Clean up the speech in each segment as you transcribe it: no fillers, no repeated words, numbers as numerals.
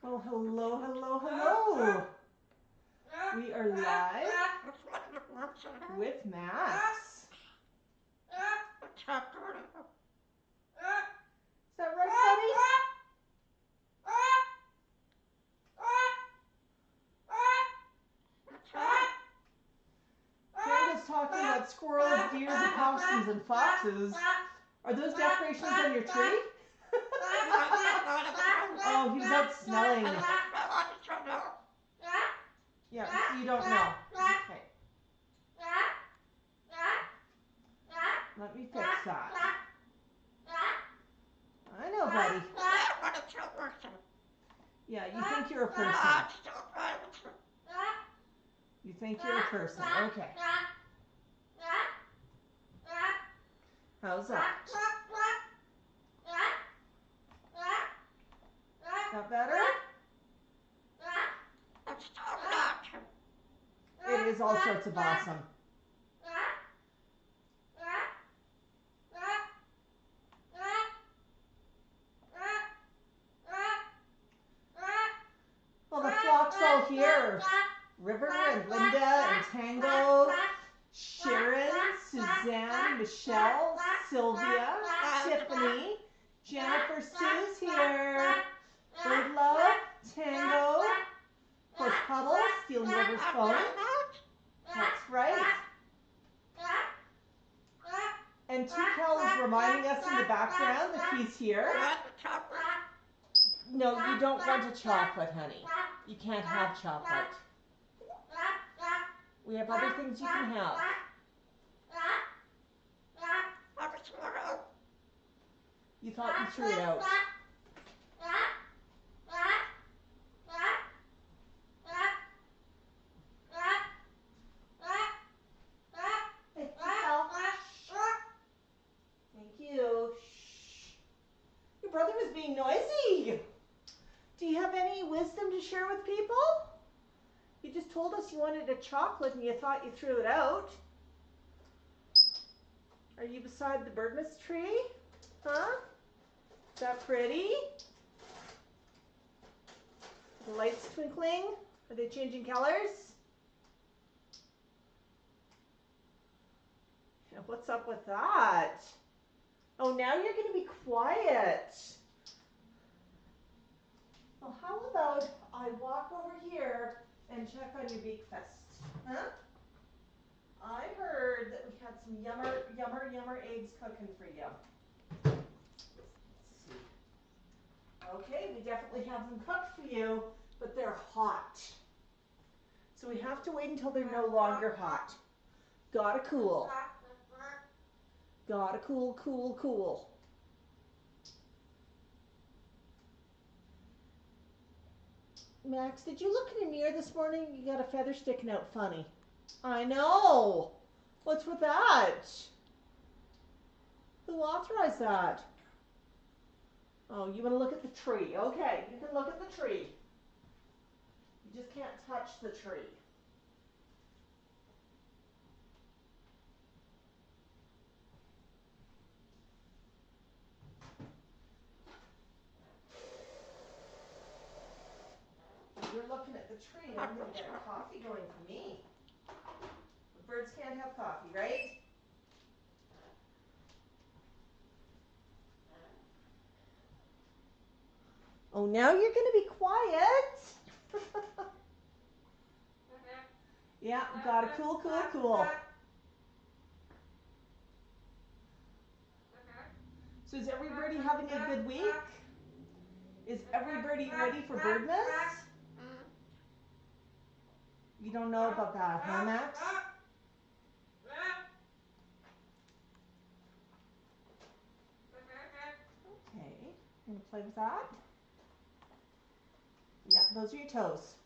Oh, hello, hello, hello. We are live with Max. Is that right, buddy? Candace talking about squirrels, deers, opossums, and foxes. Are those decorations on your tree? Oh, he was out smelling. Yeah, you don't know. Okay. Let me fix that. I know, buddy. Yeah, you think you're a person. You think you're a person. Okay. How's that? That better? It is all sorts of awesome. Well, the flock's all here. River and Linda and Tango, Sharon, Suzanne, Michelle, Sylvia, Tiffany, Jennifer Sue's here. Bird Love, Tango, of course Puddle, stealing River's phone. That's right. And T-Cal is reminding us in the background that he's here. No, you don't want a chocolate, honey. You can't have chocolate. We have other things you can have. You thought you threw it out. Hey, T-Cal. Thank you. Shh. Your brother was being noisy. Do you have any wisdom to share with people? You just told us you wanted a chocolate and you thought you threw it out. Are you beside the birdmas tree? Huh? Is that pretty? The lights twinkling? Are they changing colors? What's up with that? Oh, now you're going to be quiet. Well, how about I walk over here and check on your beak fest? Huh? I heard that we had some yummer eggs cooking for you. Let's see. Okay, we definitely have them cooked for you, but they're hot. So we have to wait until they're no longer hot. Gotta cool. Gotta cool, cool, cool. Max, did you look in the mirror this morning? You got a feather sticking out funny. I know. What's with that? Who authorized that? Oh, you want to look at the tree. Okay, you can look at the tree. You just can't touch the tree. If you're looking at the tree, I'm going to get coffee going for me. The birds can't have coffee, right? Oh, now you're going to be quiet. Yeah, gotta cool, cool, cool. So is everybody having a good week? Is everybody ready for Birdmas? You don't know about that, huh, Max? Okay, gonna play with that. Yeah, those are your toes.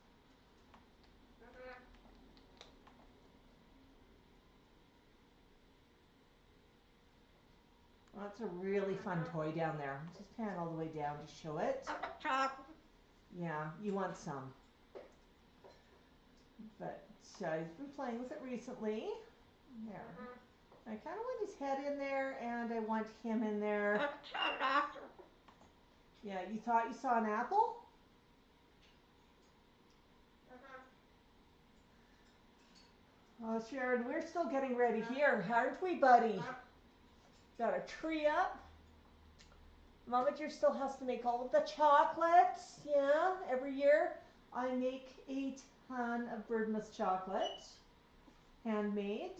Well, that's a really fun toy down there. Just pan all the way down to show it. Yeah, you want some. But he's been playing with it recently. There. I kind of want his head in there, and I want him in there. Yeah, you thought you saw an apple? Oh, Sharon, we're still getting ready here, aren't we, buddy? Got a tree up. Mama Dear still has to make all of the chocolates. Yeah, every year I make a ton of birdmas chocolate. Handmade.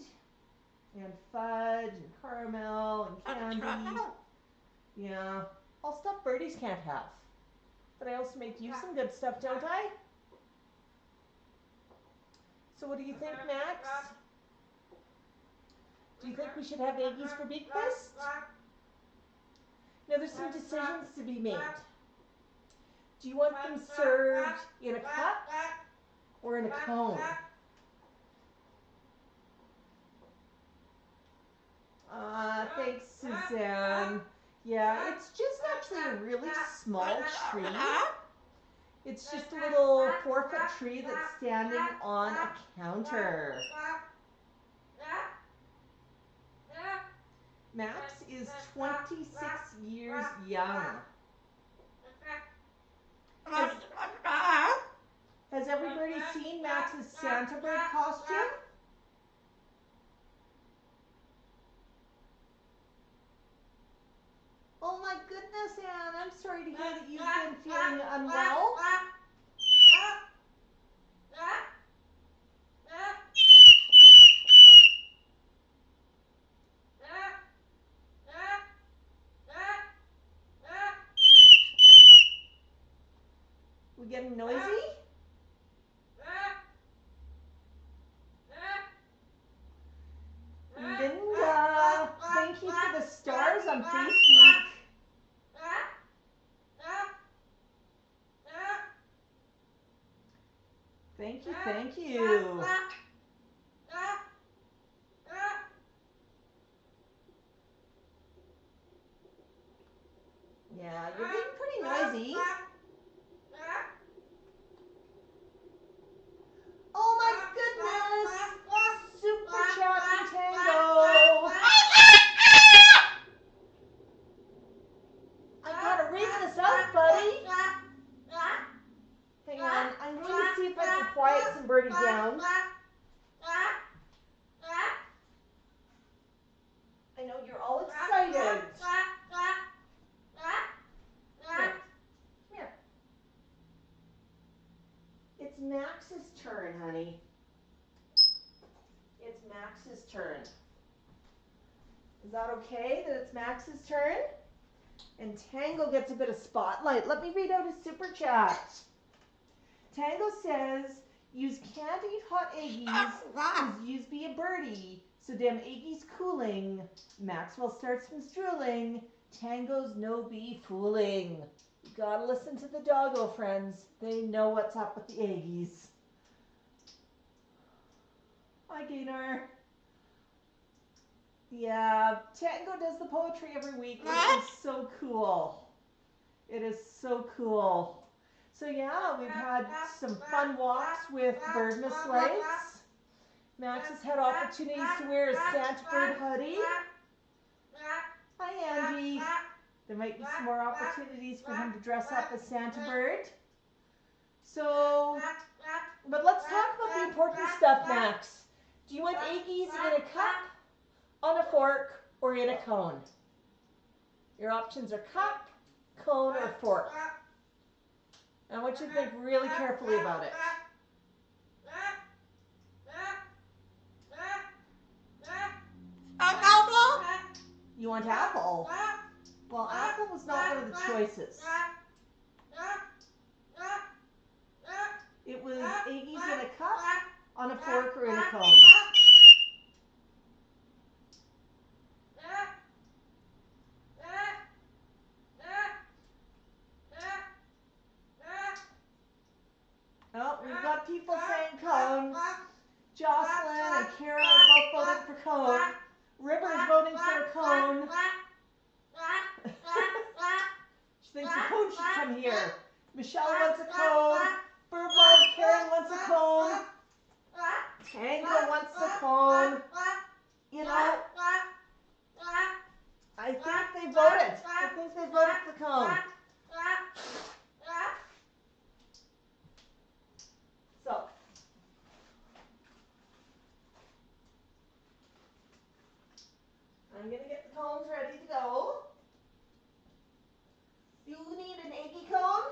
And fudge and caramel and candy. Yeah, all stuff birdies can't have. But I also make you some good stuff, don't I? So what do you think, Max? Do you think we should have Aggies for Beak Fest? Now there's some decisions to be made. Do you want them served in a cup or in a cone? Thanks, Suzanne. Yeah, it's just actually a really small tree. It's just a little 4-foot tree that's standing on a counter. Max is 26 years young. Has everybody seen Max's Santa bird costume? Oh my goodness, Anne, I'm sorry to hear that you've been feeling unwell. We getting noisy? Linda, thank you for the stars on Facebeak. Thank you, thank you. Yeah, you're being pretty noisy. Oh my goodness! Super chat from Tango! I gotta read this out, buddy! Hang on, I'm going to see if I can quiet some birdies down. I know you're all excited. Here. Here. It's Max's turn, honey. It's Max's turn. Is that okay that it's Max's turn? And Tango gets a bit of spotlight. Let me read out his super chat. Tango says, "Use can't eat hot eggies, cause yous be a birdie. So dem eggies cooling. Maxwell starts from drooling. Tango's no be fooling." You gotta listen to the doggo friends. They know what's up with the eggies. Hi, Gaynor. Yeah, Tango does the poetry every week. It is so cool. It is so cool. So yeah, we've had some fun walks with birdmas legs. Max has had opportunities to wear a Santa bird hoodie. Hi, Andy. There might be some more opportunities for him to dress up as Santa bird. So, but let's talk about the important stuff, Max. Do you want eggies in a cup, on a fork, or in a cone? Your options are cup, cone, or fork. I want you to think really carefully about it. You want apple? Well, apple was not one of the choices. It was eggies in a cup, on a fork, or in a cone. Oh, we've got people saying cone. Jocelyn and Kara are both voting for cone. River's voting for a cone. She thinks a cone should come here. Michelle wants a cone. Birdlove Karen wants a cone. Tango wants a cone. You know, I think they voted. I think they voted for cone. So, I'm going to get the cones ready to go. You need an eggy cone?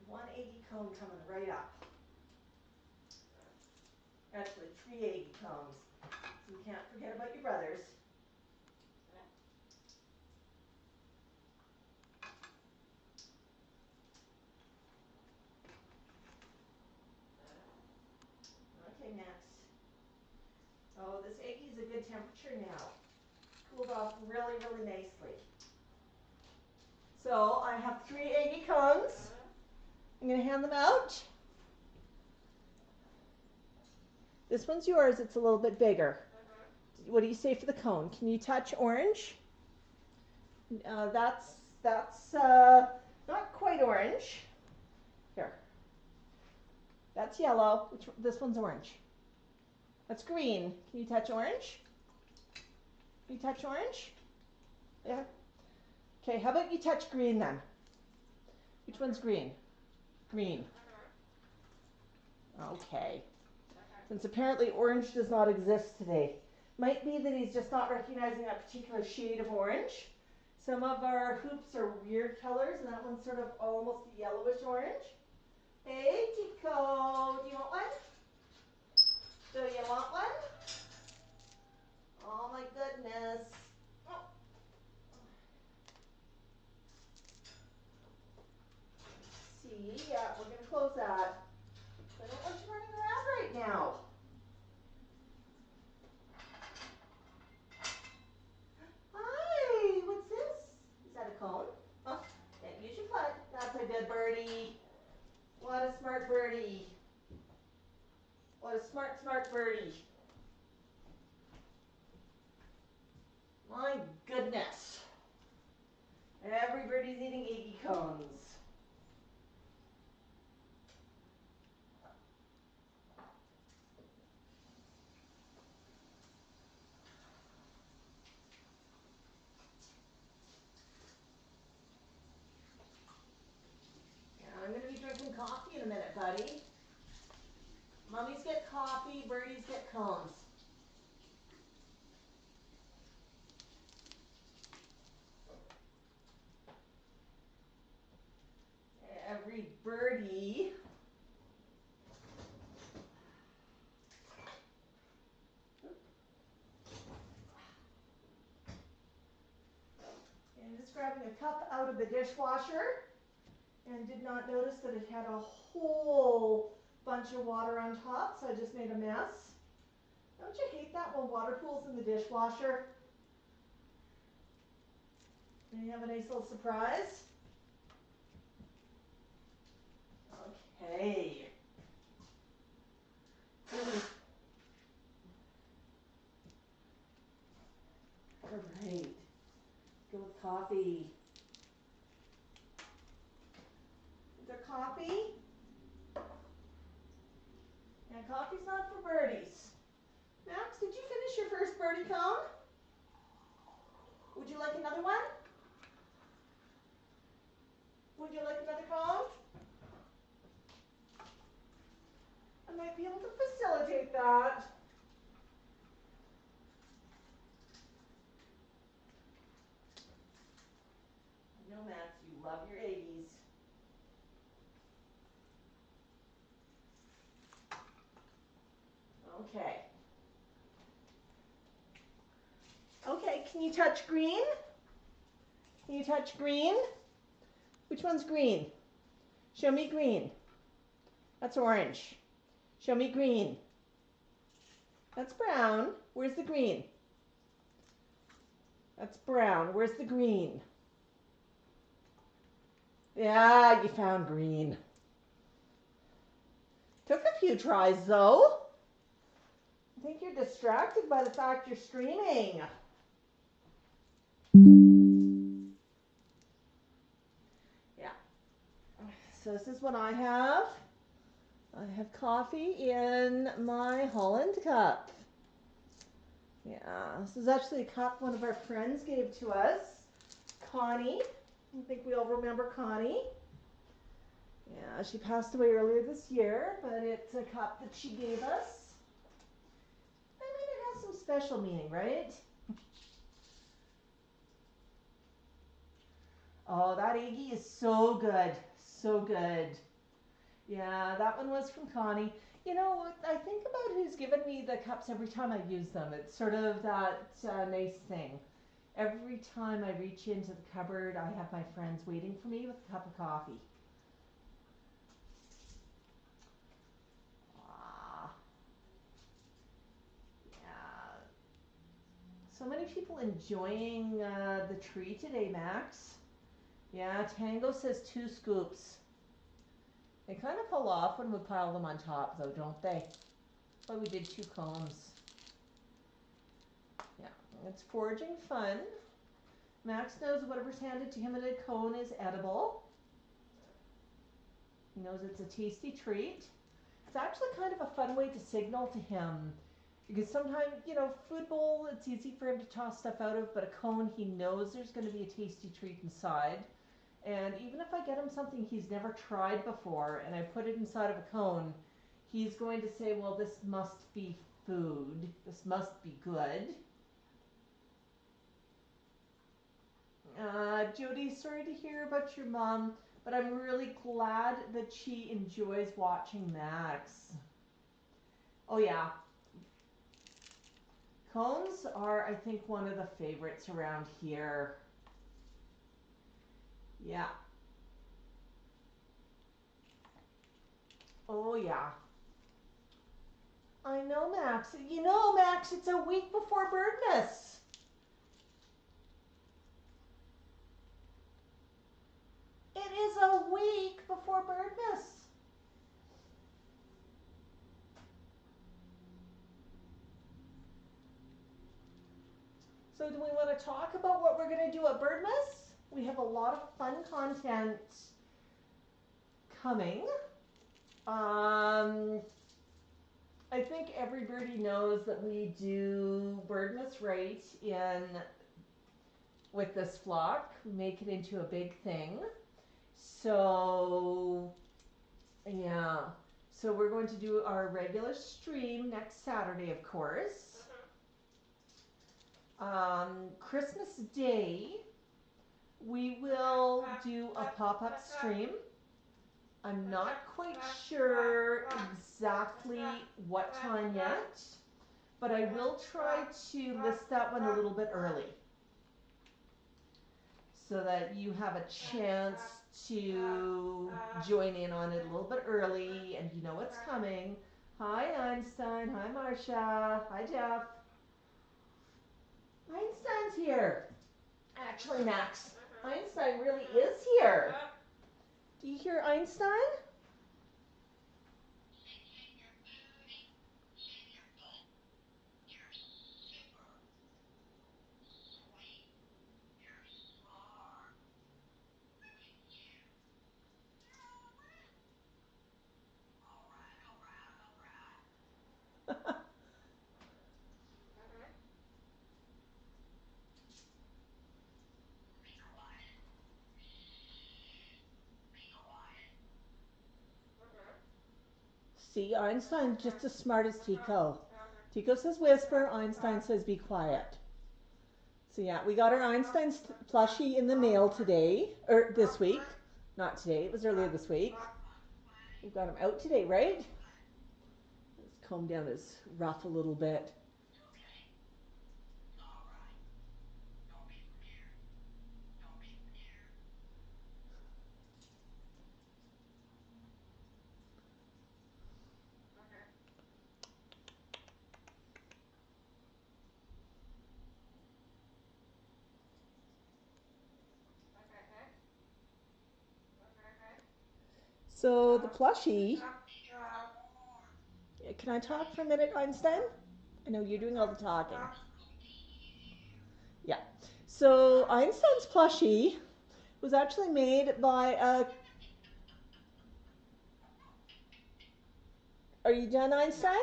One eggy cone coming right up. Actually, 3 eggy cones. So you can't forget about your brothers. Okay, next. Oh, this eggy's a good temperature now. Cooled off really, really nicely. So I have 3 eggy cones. I'm going to hand them out. This one's yours. It's a little bit bigger. What do you say for the cone? Can you touch orange? That's not quite orange. Here. That's yellow. This one's orange. That's green. Can you touch orange? Can you touch orange? Yeah. Okay, how about you touch green then? Which one's green? Green. Okay. Since apparently orange does not exist today. Might be that he's just not recognizing that particular shade of orange. Some of our hoops are weird colors, and that one's sort of almost yellowish orange. Hey, Tico, do you want one? Do you want one? Oh my goodness. Oh. See, yeah, we're going to close that. I don't want you running around right now. Hi, what's this? Is that a cone? Oh, can't use your foot. That's a good birdie. What a smart birdie. What a smart, smart birdie. My goodness. Every birdie's eating eggy cones. Yeah, I'm going to be drinking coffee in a minute, buddy. Mummies get coffee, birdies get cones. Every birdie and just grabbing a cup out of the dishwasher and did not notice that it had a whole bunch of water on top, so I just made a mess. Don't you hate that when water pools in the dishwasher? And you have a nice little surprise. Okay. All right. Go with coffee. Is there coffee? Yeah, coffee's not for birdies. Max, did you finish your first birdie cone? Would you like another one? Would you like another cone? I might be able to facilitate that. I know, Max, you love your 80s. Okay. Okay, can you touch green? Can you touch green? Which one's green? Show me green. That's orange. Show me green. That's brown. Where's the green? That's brown. Where's the green? Yeah, you found green. Took a few tries though. I think you're distracted by the fact you're streaming. Yeah. So this is what I have. I have coffee in my Holland cup. Yeah, this is actually a cup one of our friends gave to us. Connie. I think we all remember Connie. Yeah, she passed away earlier this year, but it's a cup that she gave us. I mean, it has some special meaning, right? Oh, that Iggy is so good. So good. Yeah, that one was from Connie. You know, I think about who's given me the cups every time I use them. It's sort of that nice thing. Every time I reach into the cupboard, I have my friends waiting for me with a cup of coffee. Ah, yeah. So many people enjoying the tree today, Max. Yeah, Tango says 2 scoops. They kind of fall off when we pile them on top, though, don't they? But we did 2 cones. Yeah, it's foraging fun. Max knows whatever's handed to him in a cone is edible. He knows it's a tasty treat. It's actually kind of a fun way to signal to him because sometimes, you know, food bowl, it's easy for him to toss stuff out of, but a cone, he knows there's going to be a tasty treat inside. And even if I get him something he's never tried before and I put it inside of a cone, he's going to say, well, this must be food. This must be good. Jody, sorry to hear about your mom, but I'm really glad that she enjoys watching Max. Oh yeah. Cones are, I think, one of the favorites around here. Yeah. Oh yeah. I know, Max. You know, Max, it's a week before Birdmas. It is a week before Birdmas. So do we want to talk about what we're going to do at Birdmas? We have a lot of fun content coming. I think every birdie knows that we do Birdmas right in with this flock. We make it into a big thing. So, yeah. So we're going to do our regular stream next Saturday, of course. Christmas Day, we will do a pop-up stream. I'm not quite sure exactly what time yet, but I will try to list that one a little bit early so that you have a chance to join in on it a little bit early and you know what's coming. Hi Einstein, hi Marcia, hi Jeff. Einstein's here. Actually, Max, Einstein really is here. Do you hear Einstein? See, Einstein's just as smart as Tico. Tico says whisper, Einstein says be quiet. So yeah, we got our Einstein plushie in the mail today, or this week. Not today, it was earlier this week. We got him out today, right? Let's comb down his ruff a little bit. So the plushie, can I talk for a minute, Einstein? I know you're doing all the talking. Yeah. So Einstein's plushie was actually made by a... Are you done, Einstein?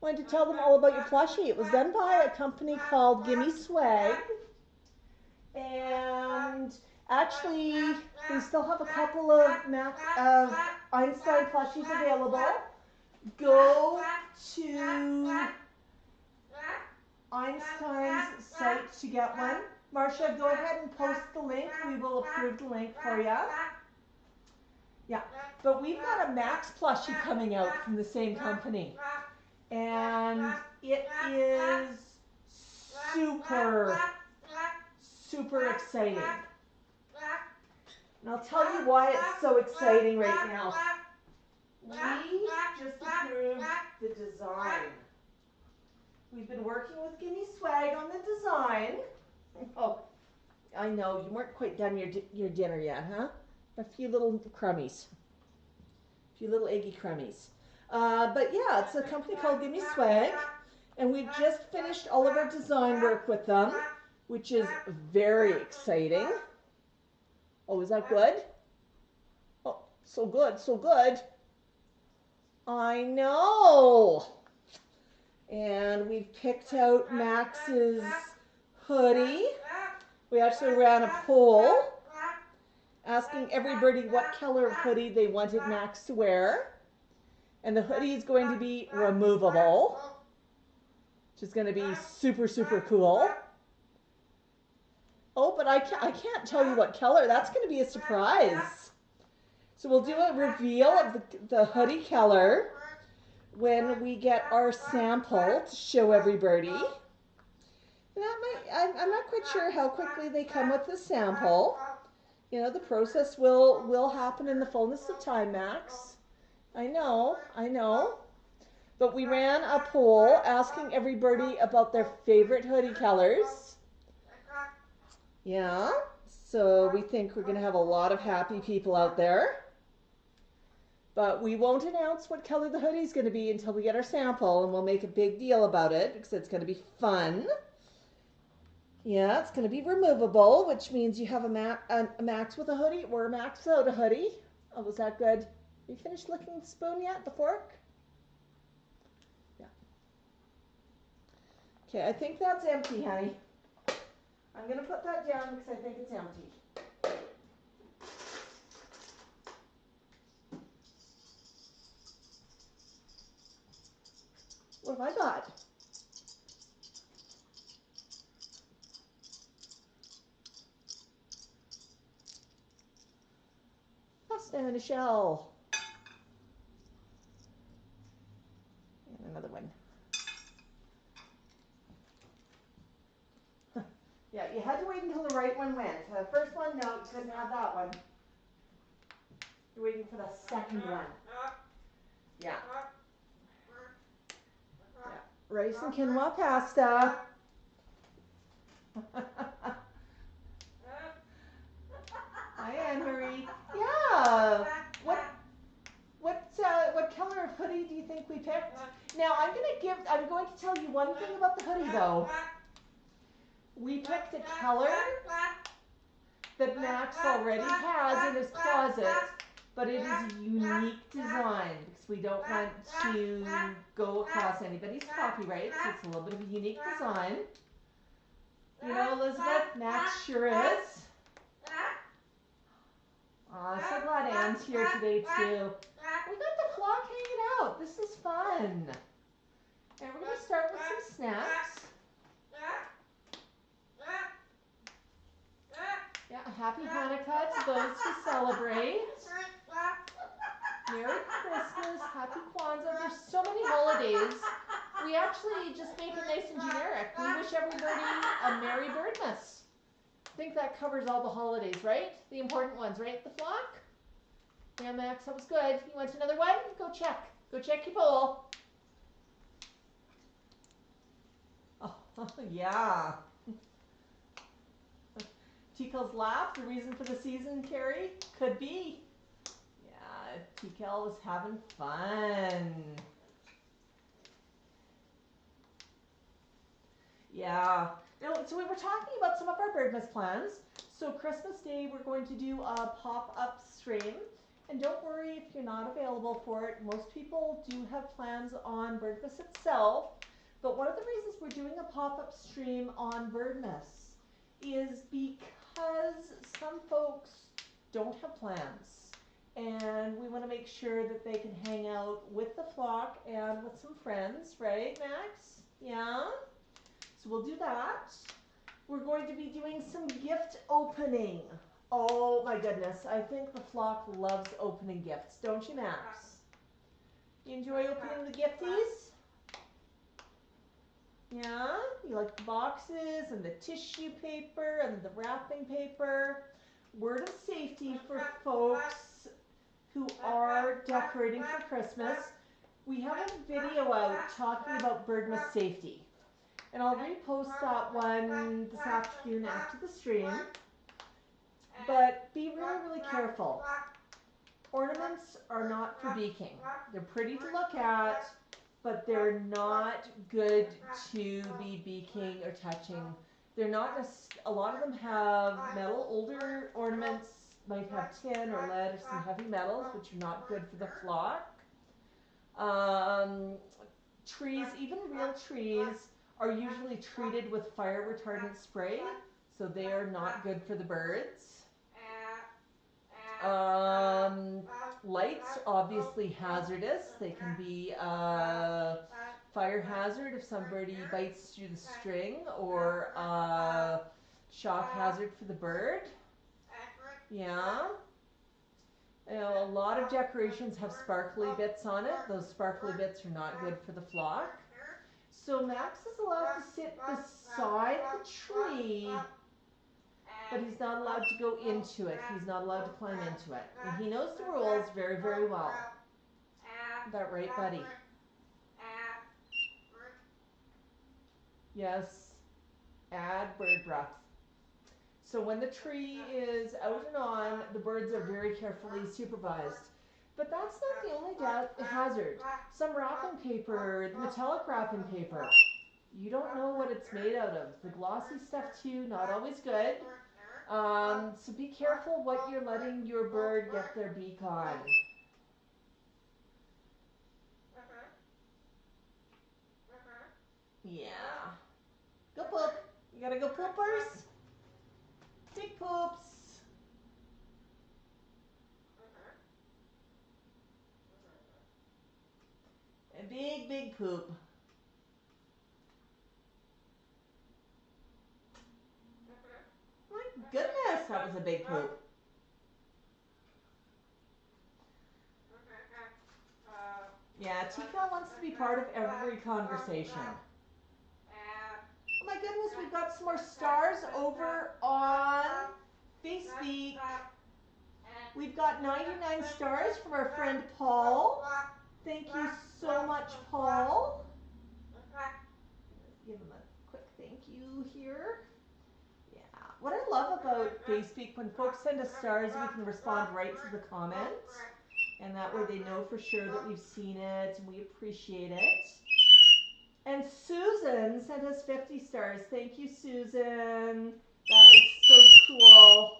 wanted to tell them all about your plushie. It was done by a company called Gimme Swag. And actually, we still have a couple of Einstein plushies available. Go to Einstein's site to get one. Marcia, go ahead and post the link. We will approve the link for you. Yeah, but we've got a Max plushie coming out from the same company. And it is super exciting. And I'll tell you why it's so exciting right now. We just approved the design. We've been working with Gimme Swag on the design. Oh, I know, you weren't quite done your dinner yet, huh? A few little crummies. A few little eggy crummies. But yeah, it's a company called Gimme Swag. And we've just finished all of our design work with them, which is very exciting. Oh, is that good? Oh, so good, so good. I know. And we've picked out Max's hoodie. We actually ran a poll asking everybody what color of hoodie they wanted Max to wear. And the hoodie is going to be removable, which is going to be super cool. Oh, but I can't tell you what color. That's going to be a surprise. So we'll do a reveal of the hoodie color when we get our sample to show everybody. I'm not quite sure how quickly they come with the sample. You know, the process will happen in the fullness of time, Max. I know. But we ran a poll asking everybody about their favorite hoodie colors. Yeah, so we think we're going to have a lot of happy people out there. But we won't announce what color the hoodie is going to be until we get our sample, and we'll make a big deal about it because it's going to be fun. Yeah, it's going to be removable, which means you have a Max with a hoodie or a Max without a hoodie. Oh, was that good? You finished licking the spoon yet, the fork? Yeah. Okay, I think that's empty, honey. I'm going to put that down because I think it's empty. What have I got? Pasta in a shell. And another one. Yeah, you had to wait until the right one went. The first one, no, you couldn't have that one. You're waiting for the second one. Yeah. Rice and quinoa pasta. Hi, Anne-Marie. Yeah. What color of hoodie do you think we picked? Now, I'm going to tell you one thing about the hoodie, though. We picked a color that Max already has in his closet, but it is a unique design because we don't want to go across anybody's copyright, so it's a little bit of a unique design. You know, Elizabeth, Max sure is. Oh, so glad Anne's here today too. We got the flock hanging out. This is fun. And we're going to start with some snacks. Yeah, happy Hanukkah to those who celebrate. Merry Christmas, happy Kwanzaa. There's so many holidays. We actually just make it nice and generic. We wish everybody a Merry Birdmas. I think that covers all the holidays, right? The important ones, right? The flock? Yeah, Max, that was good. You want another one? Go check. Go check your bowl. Oh, yeah. Tikel's laugh, the reason for the season, Carrie? Could be. Yeah, Tikel was having fun. Yeah. So we were talking about some of our Birdmas plans. So Christmas Day, we're going to do a pop-up stream. And don't worry if you're not available for it. Most people do have plans on Birdmas itself. But one of the reasons we're doing a pop-up stream on Birdmas is because some folks don't have plans. And we want to make sure that they can hang out with the flock and with some friends, right, Max? Yeah? So we'll do that. We're going to be doing some gift opening. Oh my goodness, I think the flock loves opening gifts, don't you, Max? You enjoy opening the gifties? Yeah? You like the boxes and the tissue paper and the wrapping paper. Word of safety for folks who are decorating for Christmas. We have a video out talking about Birdmas safety. And I'll repost that one this afternoon after the stream. But be really, really careful. Ornaments are not for beaking. They're pretty to look at, but they're not good to be beaking or touching. They're not, a lot of them have metal. Older ornaments might have tin or lead or some heavy metals, which are not good for the flock. Trees, even real trees, are usually treated with fire retardant spray, so they are not good for the birds. Lights, obviously hazardous. They can be a fire hazard if somebody bites through the string, or a shock hazard for the bird. Yeah. You know, a lot of decorations have sparkly bits on it. Those sparkly bits are not good for the flock. So Max is allowed to sit beside the tree, but he's not allowed to go into it. He's not allowed to climb into it. And he knows the rules very, very well. Is that right, buddy? Yes. Add bird breath. So when the tree is out and on, the birds are very carefully supervised. But that's not the only hazard. Some wrapping paper, the metallic wrapping paper, you don't know what it's made out of. The glossy stuff too, not always good. So be careful what you're letting your bird get their beak on. Yeah. Go poop. You gotta go poopers. Big poops. A big, big poop. My goodness, that was a big poop. Yeah, Tika wants to be part of every conversation. Oh my goodness, we've got some more stars over on Facebeak. We've got 99 stars from our friend Paul. Thank you so much, Paul. Give him a quick thank you here. Yeah. What I love about Facebeak, when folks send us stars, we can respond right to the comments. And that way they know for sure that we've seen it and we appreciate it. And Susan sent us 50 stars. Thank you, Susan. That is so cool.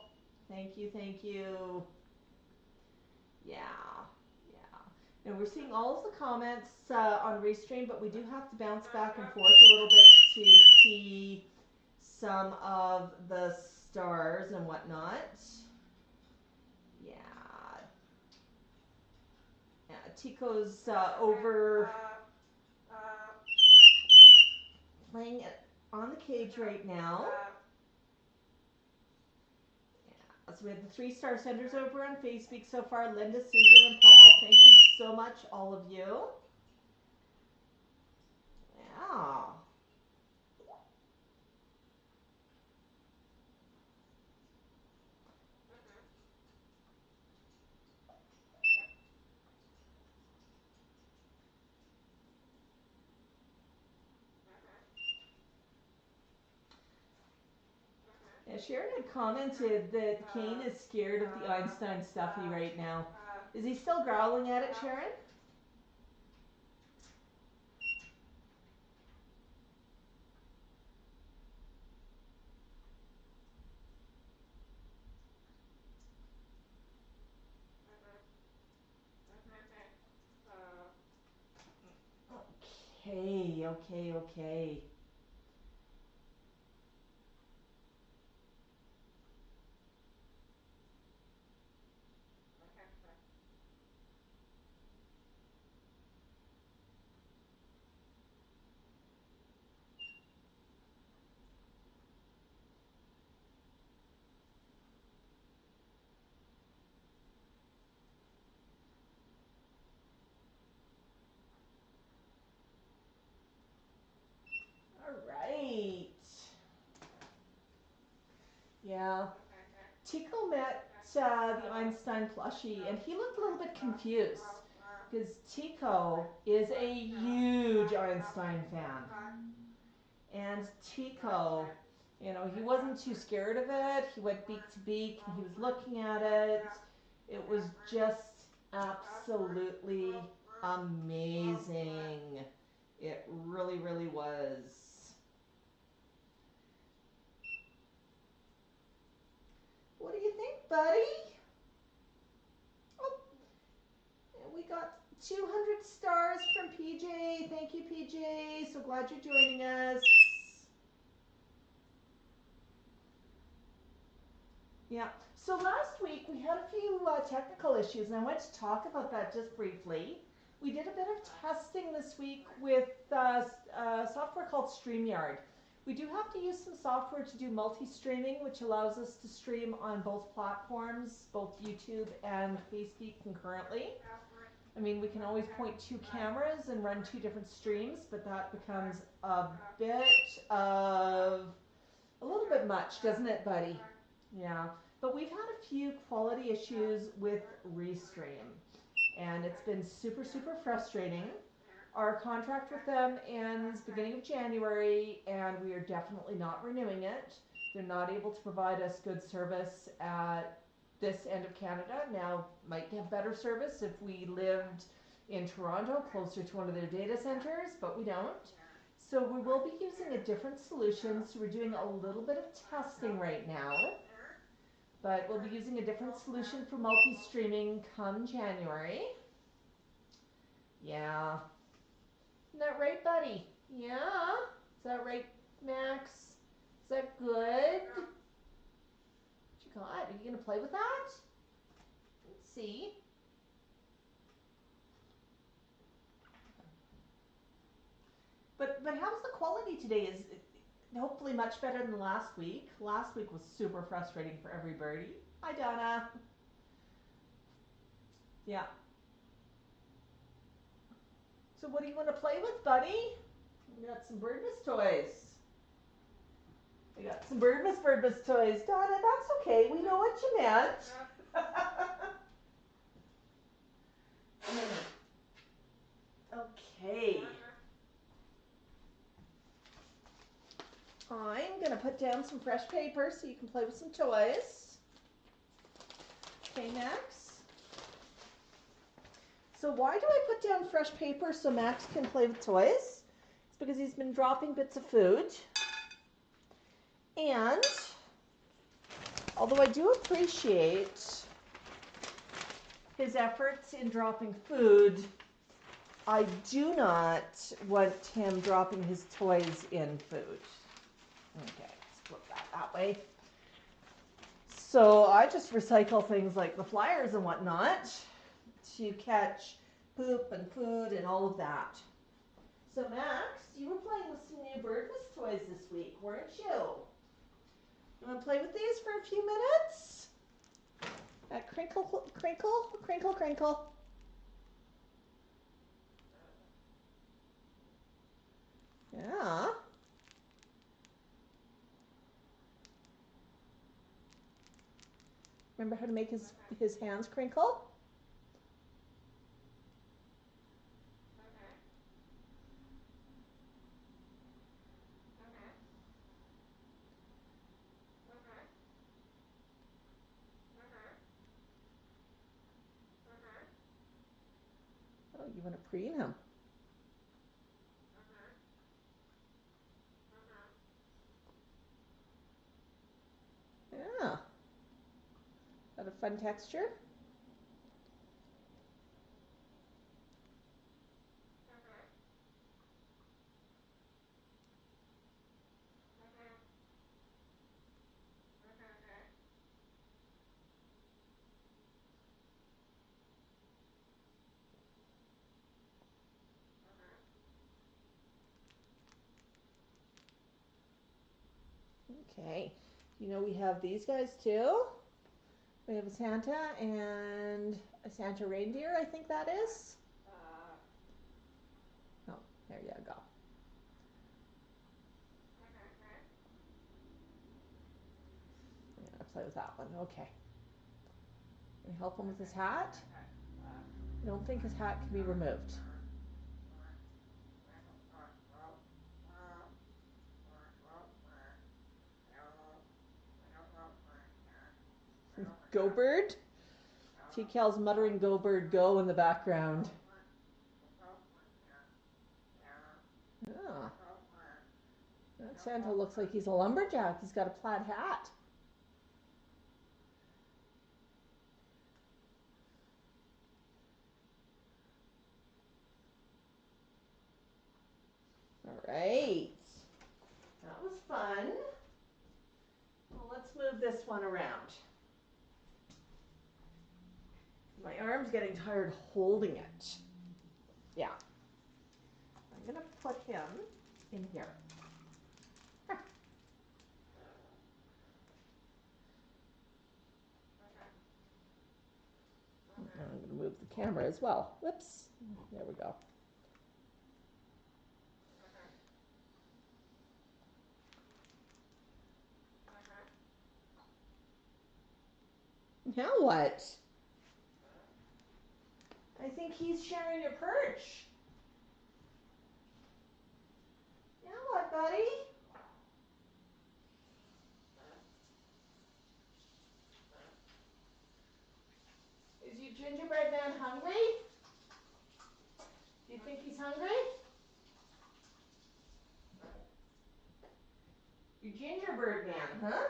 Thank you, thank you. Yeah, yeah. And we're seeing all of the comments on Restream, but we do have to bounce back and forth a little bit to see some of the stars and whatnot. Yeah. Yeah, Tico's over playing it on the cage right now. Yeah, so we have the 3-star senders over on Facebook so far. Linda, Susan, and Paul. Thank you so much, all of you. Yeah. Yeah, Sharon had commented that Kane is scared of the Einstein stuffy right now. Is he still growling at it, Sharon? Okay, okay, okay. All right. Yeah. Tico met the Einstein plushie, and he looked a little bit confused because Tico is a huge Einstein fan. And Tico, you know, he wasn't too scared of it. He went beak to beak and he was looking at it. It was just absolutely amazing. It really, really was. What do you think, buddy? Oh, we got 200 stars from PJ. Thank you, PJ. So glad you're joining us. Yeah. So last week we had a few technical issues, and I want to talk about that just briefly. We did a bit of testing this week with software called StreamYard. We do have to use some software to do multi-streaming, which allows us to stream on both platforms, both YouTube and Facebeak concurrently. I mean, we can always point two cameras and run two different streams, but that becomes a little bit much, doesn't it, buddy? Yeah, but we've had a few quality issues with Restream, and it's been super, super frustrating. Our contract with them ends beginning of January, and we are definitely not renewing it. They're not able to provide us good service at this end of Canada. Now, might get better service if we lived in Toronto, closer to one of their data centers, but we don't. So we will be using a different solution. So we're doing a little bit of testing right now, but we'll be using a different solution for multi-streaming come January. Yeah. Isn't that right, buddy? Yeah. Is that right, Max? Is that good? What you got? Are you gonna play with that? Let's see. But how's the quality today? Is it hopefully much better than last week? Last week was super frustrating for everybody. Hi, Donna. Yeah. So what do you want to play with, buddy? We got some Birdmas toys. We got some Birdmas toys. Donna, that's okay. We know what you meant. Okay. I'm going to put down some fresh paper so you can play with some toys. Okay, Max? So why do I put down fresh paper so Max can play with toys? It's because he's been dropping bits of food. And although I do appreciate his efforts in dropping food, I do not want him dropping his toys in food. Okay, let's flip that way. So I just recycle things like the flyers and whatnot to catch poop and food and all of that. So Max, you were playing with some new Birdmas toys this week, weren't you? You want to play with these for a few minutes? Crinkle, crinkle, crinkle, crinkle. Yeah. Remember how to make his hands crinkle? Oh, you want to preen him? Yeah. Got a fun texture? Okay. You know we have these guys too. We have a Santa and a Santa reindeer, I think that is. Oh, there you go. I'm gonna play with that one. Okay. Can I help him with his hat? I don't think his hat can be removed. Go bird? TKL's muttering go bird go in the background. Ah. That Santa looks like he's a lumberjack. He's got a plaid hat. All right. That was fun. Well, let's move this one around. My arm's getting tired holding it. Yeah. I'm going to put him in here. I'm going to move the camera as well. Whoops. There we go. Now what? I think he's sharing your perch. Now what, buddy? Is your gingerbread man hungry? Do you think he's hungry? Your gingerbread man, huh?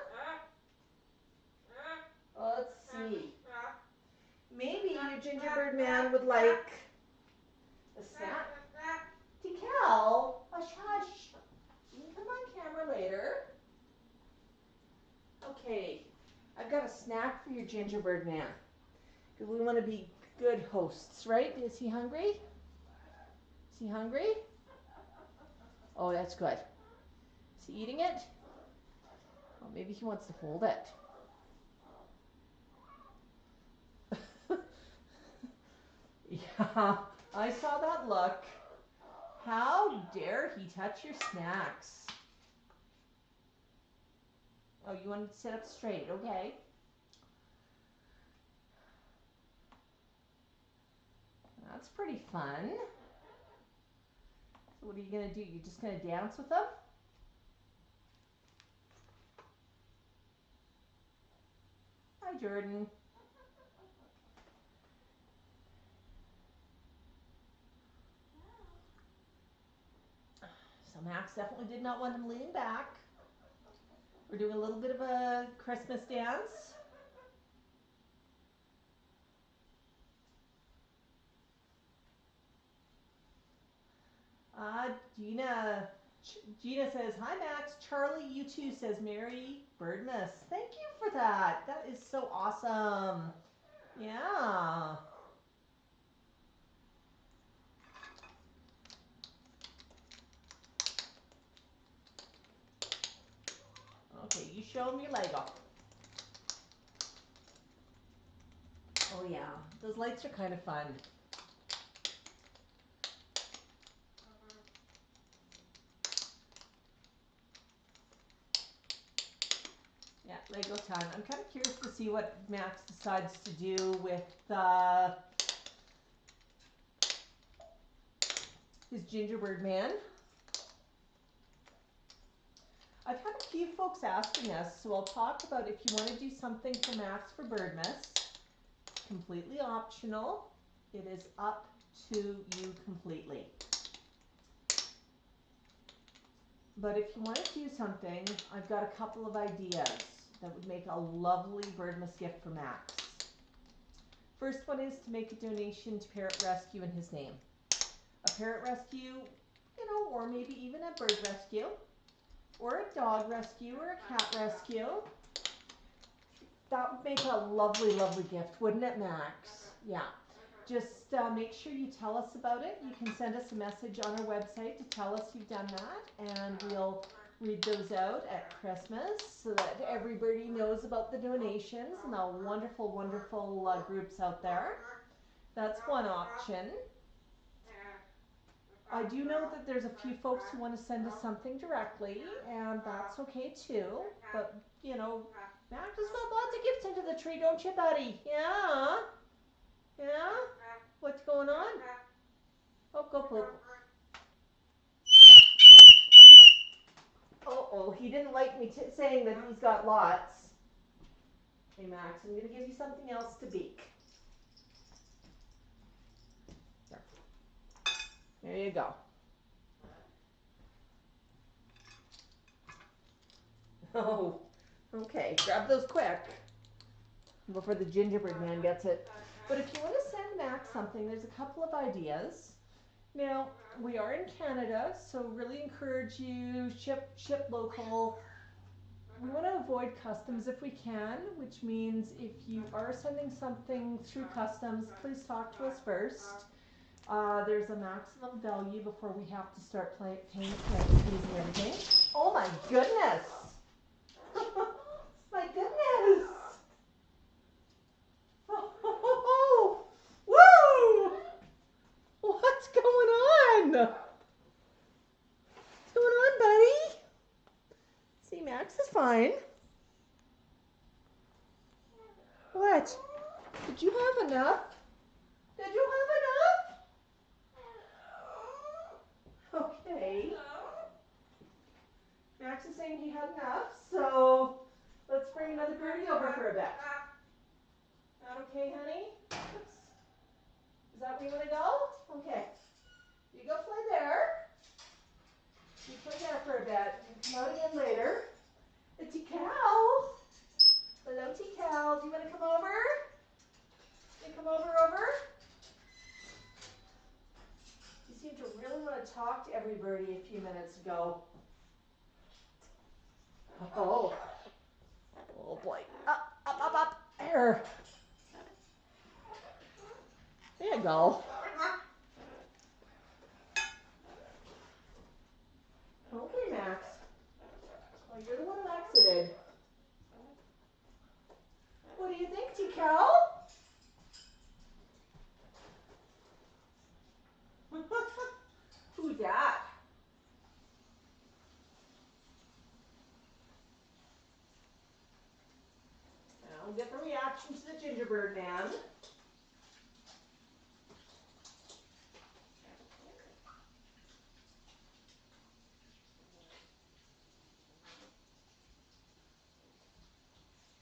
Well, let's see. Maybe your gingerbread man would like a snack. TKL, hush hush. You can come on camera later. Okay, I've got a snack for your gingerbread man. Because we want to be good hosts, right? Is he hungry? Is he hungry? Oh, that's good. Is he eating it? Oh, maybe he wants to hold it. Yeah, I saw that look. How dare he touch your snacks? Oh, you want to sit up straight, okay. That's pretty fun. So what are you going to do? You're just going to dance with them? Hi, Jordan. So Max definitely did not want him leaning back. We're doing a little bit of a Christmas dance. Gina says, hi Max. Charlie, you too, says Merry Birdmas. Thank you for that. That is so awesome. Yeah. Okay, you show them your Lego. Oh yeah, those lights are kind of fun. Yeah, Lego time. I'm kind of curious to see what Max decides to do with his gingerbread man. I've had a few folks asking us, so I'll talk about if you want to do something for Max for Birdmas. Completely optional. It is up to you completely. But if you want to do something, I've got a couple of ideas that would make a lovely Birdmas gift for Max. First one is to make a donation to Parrot Rescue in his name. A parrot rescue, or maybe even a bird rescue, or a dog rescue, or a cat rescue. That would make a lovely, lovely gift, wouldn't it, Max? Yeah. Just make sure you tell us about it. You can send us a message on our website to tell us you've done that, and we'll read those out at Christmas so that everybody knows about the donations and the wonderful, wonderful groups out there. That's one option. I do know that there's a few folks who want to send us something directly, and that's okay too. But, you know, Max has got lots of gifts under the tree, don't you, buddy? Yeah? Yeah? What's going on? Oh, go poop. Oh, he didn't like me saying that he's got lots. Hey, Max, I'm going to give you something else to beak. There you go. Oh, okay. Grab those quick before the gingerbread man gets it. But if you want to send Max something, there's a couple of ideas. Now, we are in Canada, so really encourage you, ship local. We want to avoid customs if we can, which means if you are sending something through customs, please talk to us first. There's a maximum value before we have to start paying fees and everything. Oh my goodness! My goodness! Oh, woo! What's going on? What's going on, buddy? See, Max is fine. What? Did you have enough? Did you have enough? Okay. Max is saying he had enough, so let's bring another birdie over for a bit. That okay, honey? Oops. Is that where you want to go? Okay. You go play there. You play there for a bit. You can come out again later. Tikal. Hello, Tikal. Do you want to come over? You come over? You seem to really want to talk to everybody a few minutes ago. Oh. Oh boy. Up. There. There you go. Okay, Max. Well, you're the one who exited. What do you think, Tikal? Who's that? Now, different reaction to the gingerbread man.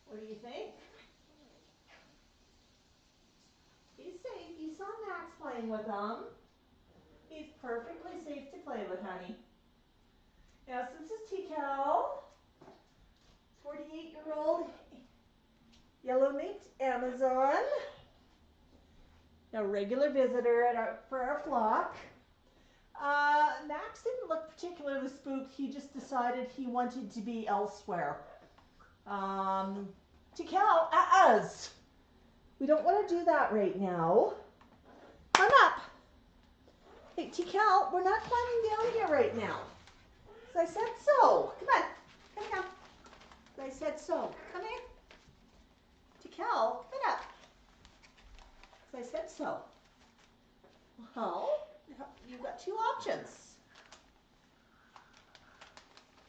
What do you think? He's safe. You saw Max playing with him. He's perfectly safe to play with, honey. Yes, this is Tikal, 48-year-old yellow-naped Amazon. A regular visitor for our flock. Max didn't look particularly spooked. He just decided he wanted to be elsewhere. Tikal, us. We don't want to do that right now. Come up. Hey, Tikal, we're not climbing down here right now. So I said so. Come on. Come down. So I said so. Come here. Tikal, get up. So I said so. Well, you've got two options.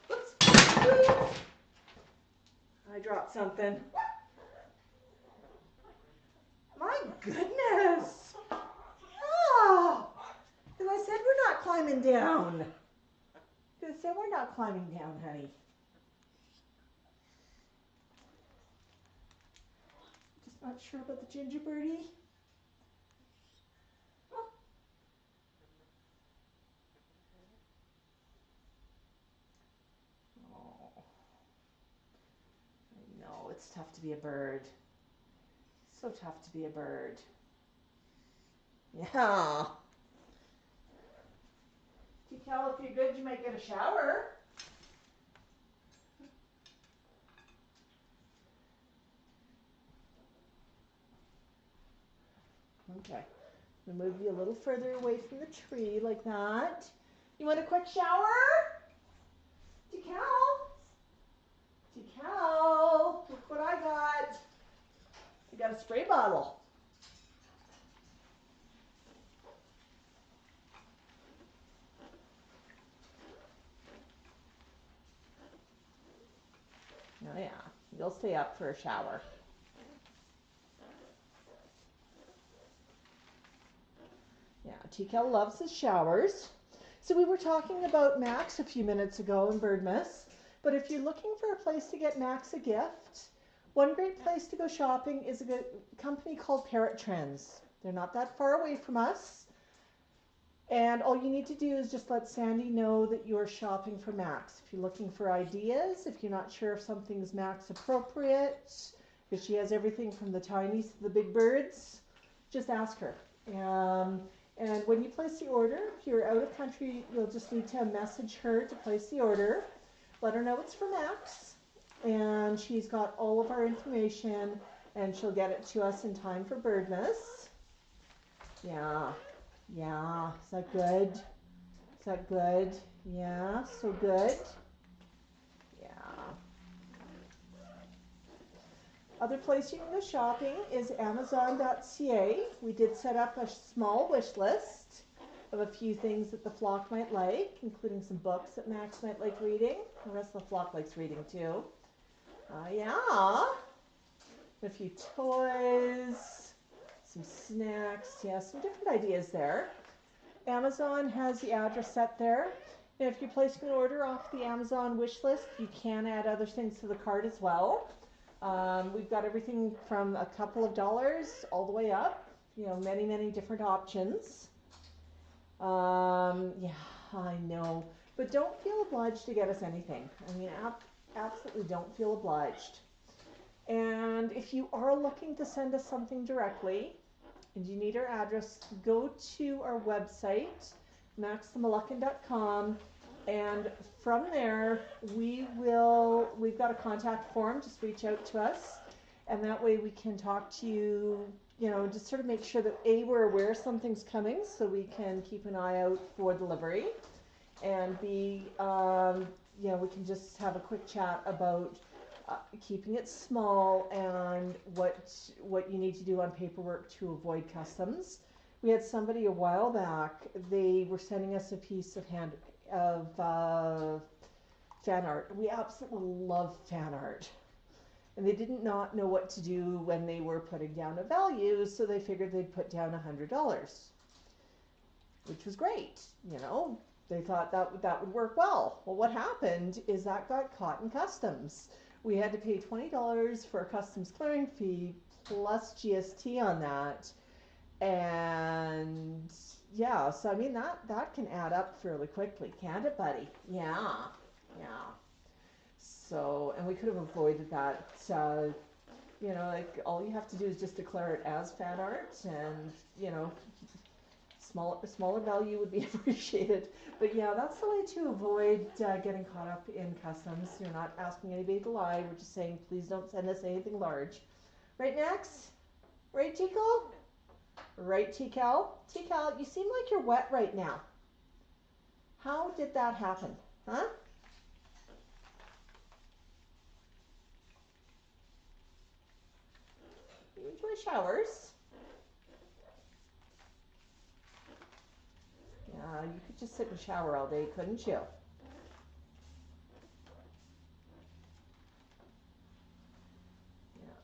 Oops. I dropped something. My goodness. Oh. So I said we're not climbing down. I said we're not climbing down, honey. Just not sure about the gingerbirdie. Oh. I know, it's tough to be a bird. So tough to be a bird. Yeah. Tikal, if you're good, you might get a shower. Okay. I'm going to move you a little further away from the tree like that. You want a quick shower? Tikal? what I got. I got a spray bottle. Oh yeah, you'll stay up for a shower. Yeah, TKL loves his showers. So we were talking about Max a few minutes ago in Birdmas, but if you're looking for a place to get Max a gift, one great place to go shopping is a good company called Parrot Trends. They're not that far away from us. And all you need to do is just let Sandy know that you're shopping for Max. If you're looking for ideas, if you're not sure if something's Max appropriate, because she has everything from the tinies to the big birds, just ask her. And when you place the order, if you're out of country, you'll just need to message her to place the order. Let her know it's for Max. And she's got all of our information, and she'll get it to us in time for Birdmas. Yeah. Yeah. Is that good? Is that good? Yeah. So good. Yeah. Other place you can go shopping is Amazon.ca. We did set up a small wish list of a few things that the flock might like, including some books that Max might like reading. The rest of the flock likes reading too. Yeah. A few toys, some snacks, yeah, some different ideas there. Amazon has the address set there. And if you're placing an order off the Amazon wish list, you can add other things to the cart as well. We've got everything from a couple of dollars all the way up, many, many different options. Yeah, I know. But don't feel obliged to get us anything. I mean, absolutely don't feel obliged. And if you are looking to send us something directly and you need our address, go to our website, maxthemoluccan.com, and from there we've got a contact form. Just reach out to us, and that way we can talk to you, just sort of make sure that we're aware something's coming so we can keep an eye out for delivery, and we can just have a quick chat about keeping it small and what you need to do on paperwork to avoid customs. We had somebody a while back, they were sending us a piece of fan art. We absolutely love fan art. And they did not know what to do when they were putting down a value, so they figured they'd put down $100, which was great. They thought that would work well. Well, what happened is that got caught in customs. We had to pay $20 for a customs clearing fee plus GST on that. And yeah, so I mean that can add up fairly quickly, can't it, buddy? Yeah. So, and we could have avoided that. Like all you have to do is just declare it as fan art, and smaller value would be appreciated. But yeah, that's the way to avoid getting caught up in customs. You're not asking anybody to lie. We're just saying, please don't send us anything large. Right, Max? Right, Tico? Right, TKL? TKL, you seem like you're wet right now. How did that happen? Huh? You enjoy showers? Yeah, you could just sit and shower all day, couldn't you? Yeah.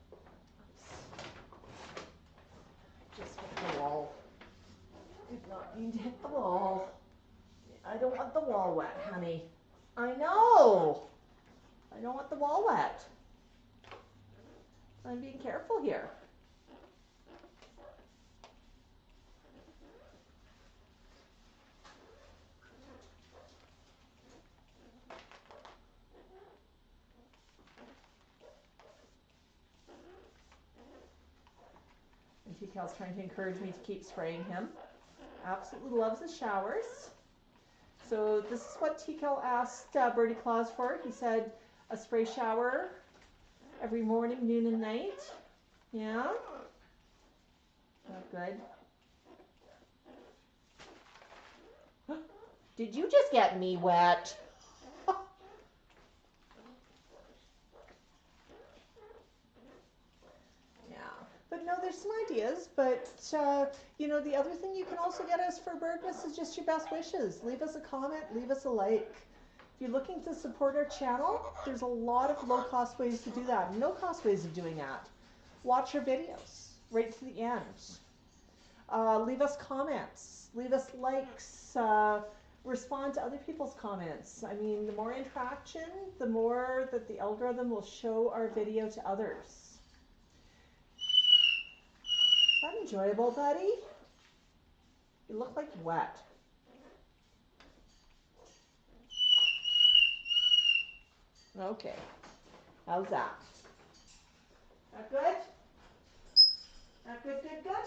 Just hit the wall. Did not mean to hit the wall. I don't want the wall wet, honey. I know. I don't want the wall wet. I'm being careful here. And TKL's trying to encourage me to keep spraying him. Absolutely loves his showers. So this is what TKL asked Birdie Claus for. He said a spray shower every morning, noon, and night. Yeah? Not good. Did you just get me wet? no, there's some ideas, but you know, the other thing you can also get us for Birdmas is just your best wishes. Leave us a comment, leave us a like. If you're looking to support our channel, there's a lot of low-cost ways to do that, no-cost ways of doing that. Watch our videos right to the end. Leave us comments, leave us likes, respond to other people's comments. I mean, the more interaction, the more that the algorithm will show our video to others. Is that enjoyable, buddy? You look like wet. Okay. How's that? That good? That good, good, good?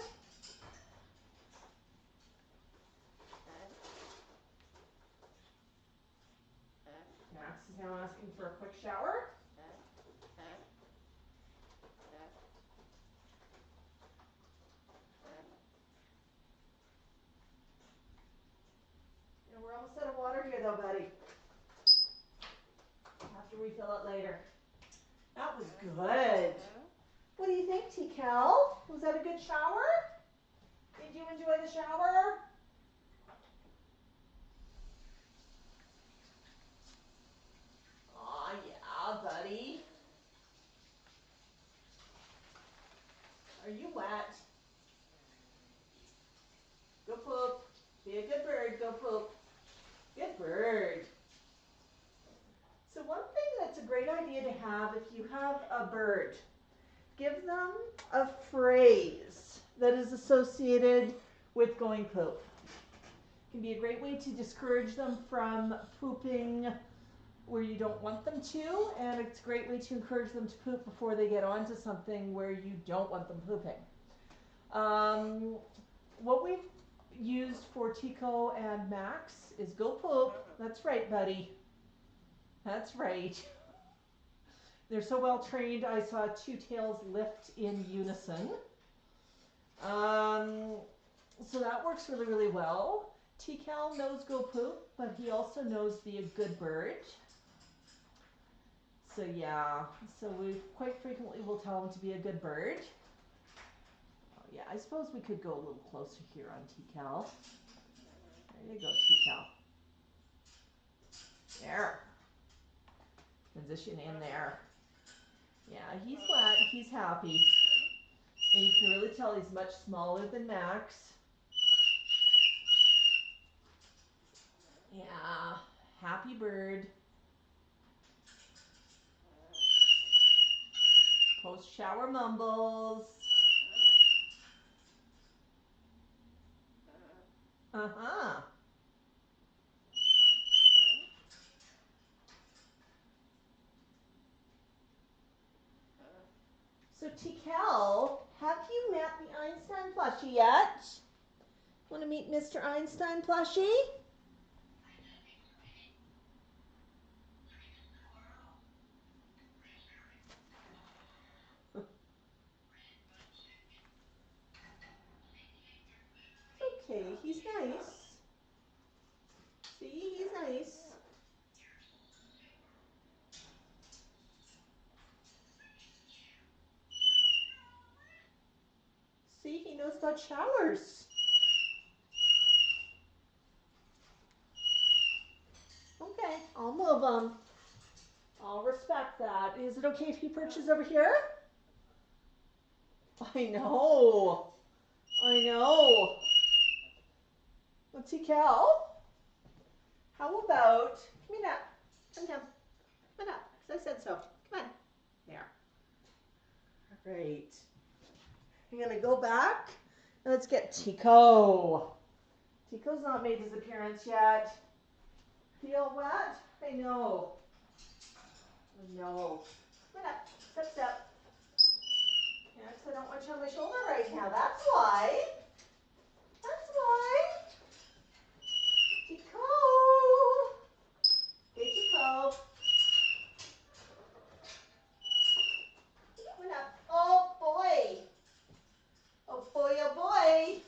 Max is now asking for a quick shower. And we're almost out of water here though, buddy. Have to refill it later. That was good. What do you think, T-Cal? Was that a good shower? Did you enjoy the shower? Aw, yeah, buddy. Are you wet? Go poop. Be a good bird. Go poop. Good bird. So one thing that's a great idea to have if you have a bird, give them a phrase that is associated with going poop. It can be a great way to discourage them from pooping where you don't want them to, and it's a great way to encourage them to poop before they get onto something where you don't want them pooping. What we've used for Tico and Max is go poop. That's right, buddy. That's right. They're so well trained, I saw two tails lift in unison. So that works really, really well. T-Cal knows go poop, but he also knows be a good bird. So yeah, so we quite frequently will tell him to be a good bird. Oh, yeah, I suppose we could go a little closer here on T-Cal. There you go, T-Cal. There. Transition in there. Yeah, he's wet, he's happy. And you can really tell he's much smaller than Max. Yeah, happy bird. Post-shower mumbles. Uh-huh. So T-Cal, have you met the Einstein plushie yet? Want to meet Mr. Einstein plushie? Okay, he's nice. See, he's nice. See, he knows about showers. Okay, I'll move him. I'll respect that. Is it okay if he perches over here? I know. I know. Let's see, Cal. How about, come here now. Come down. Come on up, because I said so. Come on. There. All right. I'm going to go back and let's get Tico. Tico's not made his appearance yet. Feel wet? I know. I know. Come on up. Step, step. Yes, I don't want you on my shoulder right now. That's why. That's why. Tico. Hey, Tico. Come on up. Oh, boy. Oh, boy, oh, boy.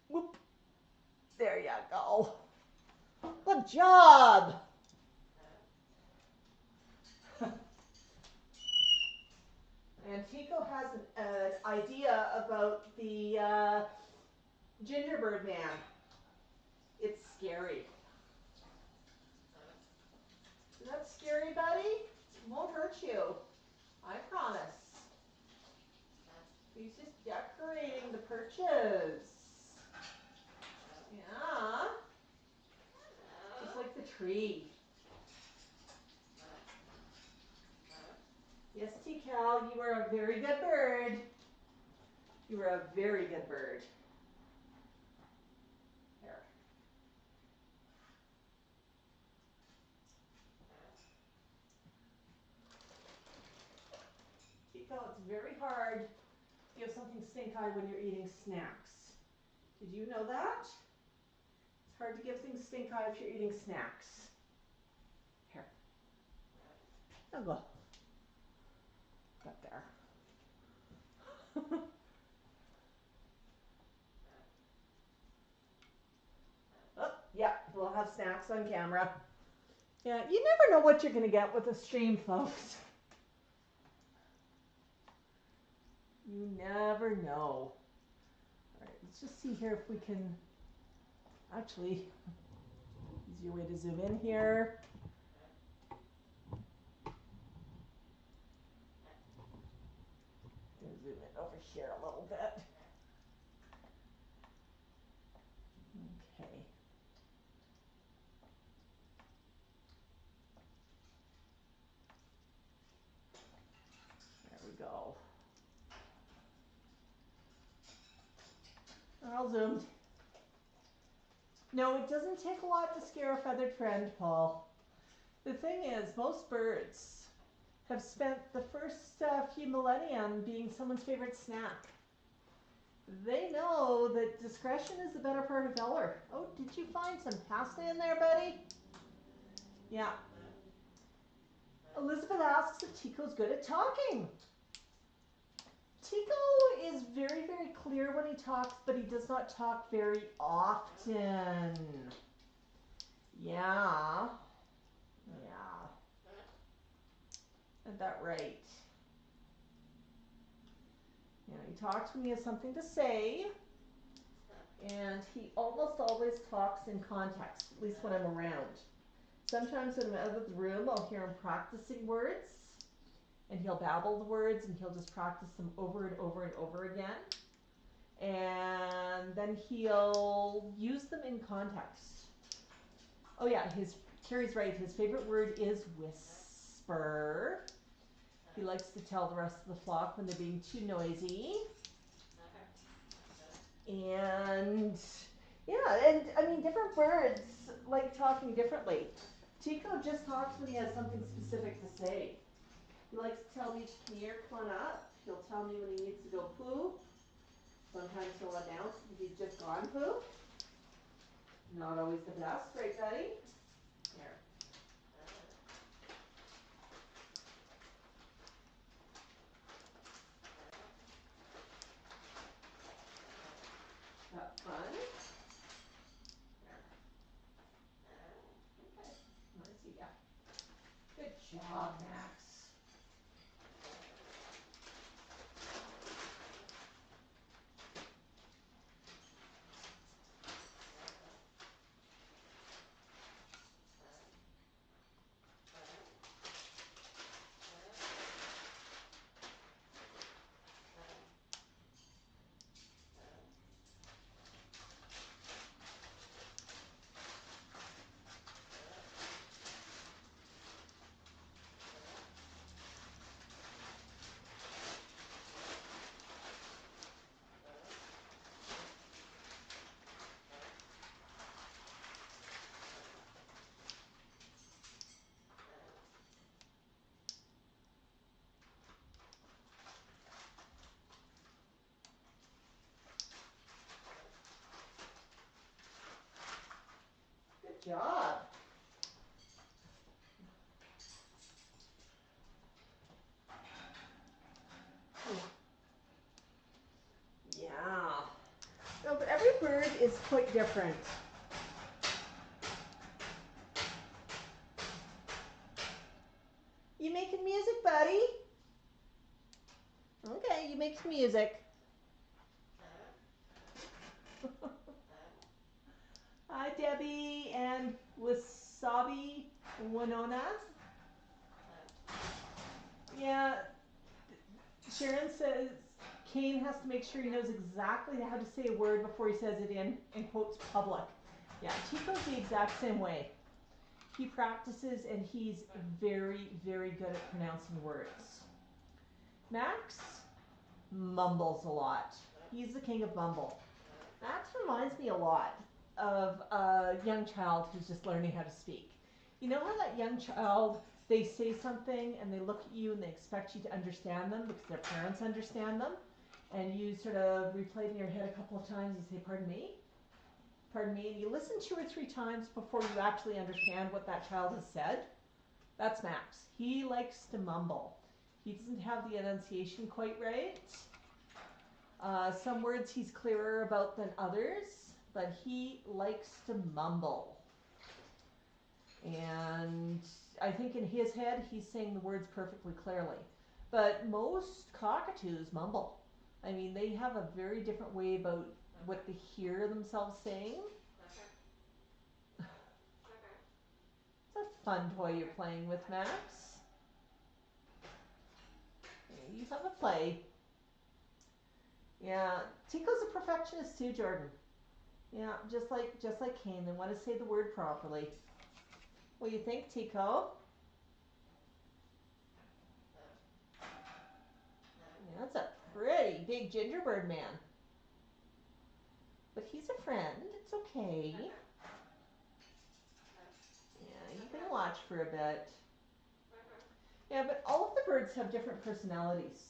Whoop. There you go. Good job. And idea about the gingerbread man. It's scary. Isn't that scary, buddy? It won't hurt you. I promise. He's just decorating the perches. Yeah. Just like the tree. Yes, T-Cal, you are a very good bird. You are a very good bird. There. T-Cal, it's very hard to give something stink eye when you're eating snacks. Did you know that? It's hard to give things stink eye if you're eating snacks. Here. Now go. Got there. Oh, yeah, we'll have snacks on camera. Yeah, you never know what you're going to get with a stream, folks. You never know. All right, let's just see here if we can actually, easier way to zoom in here. Zoom in over here a little bit. Okay. There we go. All zoomed. No, it doesn't take a lot to scare a feathered friend, Paul. The thing is, most birds have spent the first few millennia being someone's favorite snack. They know that discretion is the better part of valor. Oh, did you find some pasta in there, buddy? Yeah. Elizabeth asks if Tico's good at talking. Tico is very, very clear when he talks, but he does not talk very often. Yeah. Yeah. Isn't that right? You know, he talks when he has something to say, and he almost always talks in context, at least when I'm around. Sometimes when I'm out of the room, I'll hear him practicing words, and he'll babble the words, and he'll just practice them over and over and over again. And then he'll use them in context. Oh yeah, Carrie's right, his favorite word is whisper. He likes to tell the rest of the flock when they're being too noisy. And yeah, and I mean, different birds like talking differently. Tico just talks when he has something specific to say. He likes to tell me, come here, come on up. He'll tell me when he needs to go poo. Sometimes he'll announce that he's just gone poo. Not always the best, right, buddy? Here. That fun? There. Okay, I see ya. Good job, Max. Good job. Yeah. No, but every bird is quite different. You making music, buddy? Okay, you make Next music. Hi, Debbie and Wasabi Winona. Yeah, Sharon says Kane has to make sure he knows exactly how to say a word before he says it in quotes, public. Yeah, Chico's the exact same way. He practices and he's very, very good at pronouncing words. Max mumbles a lot. He's the king of mumble. Max reminds me a lot of a young child who's just learning how to speak. You know how that young child, they say something and they look at you and they expect you to understand them because their parents understand them, and you sort of replay it in your head a couple of times. You say, pardon me? Pardon me? And you listen 2 or 3 times before you actually understand what that child has said. That's Max. He likes to mumble. He doesn't have the enunciation quite right. Some words he's clearer about than others, but he likes to mumble. And I think in his head, he's saying the words perfectly clearly. But most cockatoos mumble. I mean, they have a very different way about what they hear themselves saying. It's a fun toy you're playing with, Max. You have a play. Yeah, Tico's a perfectionist too, Jordan. Yeah, just like Kane. They want to say the word properly. What do you think, Tico? Yeah, that's a pretty big gingerbread man. But he's a friend. It's okay. Yeah, you can watch for a bit. Yeah, but all of the birds have different personalities.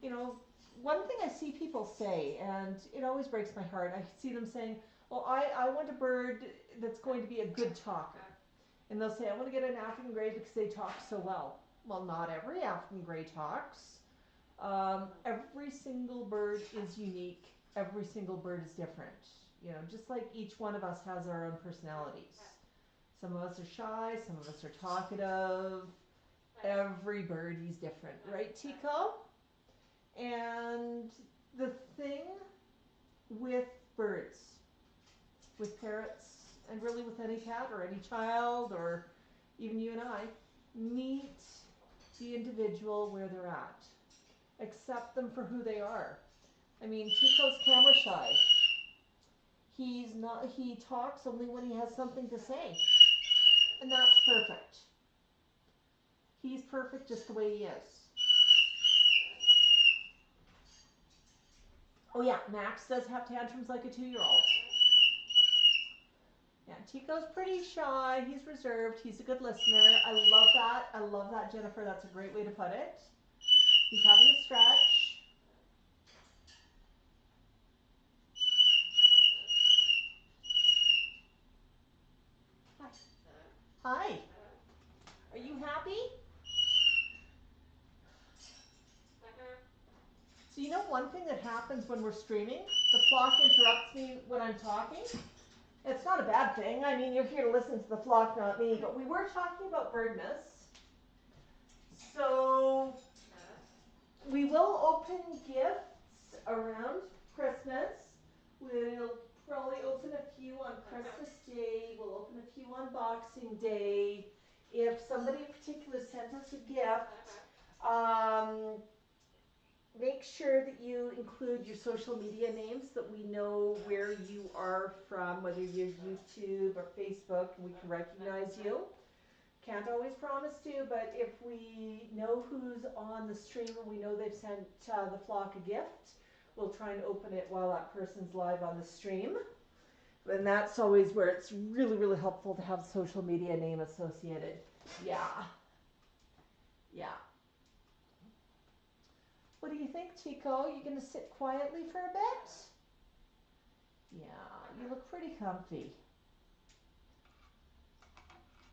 You know, one thing I see people say, and it always breaks my heart, I see them saying, well, I want a bird that's going to be a good talker. And they'll say, I want to get an African grey because they talk so well. Well, not every African grey talks. Every single bird is unique. Every single bird is different. You know, just like each one of us has our own personalities. Some of us are shy, some of us are talkative. Every birdie's different, right, Tico? And the thing with birds, with parrots, and really with any cat or any child or even you and I, meet the individual where they're at. Accept them for who they are. I mean, Tico's camera shy. He talks only when he has something to say. And that's perfect. He's perfect just the way he is. Oh yeah, Max does have tantrums like a 2-year-old. Yeah, Tico's pretty shy. He's reserved. He's a good listener. I love that. I love that, Jennifer. That's a great way to put it. He's having a stretch. Hi. Hi. Are you happy? So you know one thing that happens when we're streaming? The flock interrupts me when I'm talking. It's not a bad thing. I mean, you're here to listen to the flock, not me. But we were talking about Birdmas. So we will open gifts around Christmas. We'll probably open a few on Christmas Day. We'll open a few on Boxing Day. If somebody in particular sent us a gift, make sure that you include your social media names so that we know where you are from, whether you're YouTube or Facebook, and we can recognize you. Can't always promise to, but if we know who's on the stream and we know they've sent the flock a gift, we'll try and open it while that person's live on the stream. And that's always where it's really, really helpful to have a social media name associated. Yeah. Yeah. What do you think, Tico? You gonna sit quietly for a bit? Yeah, you look pretty comfy.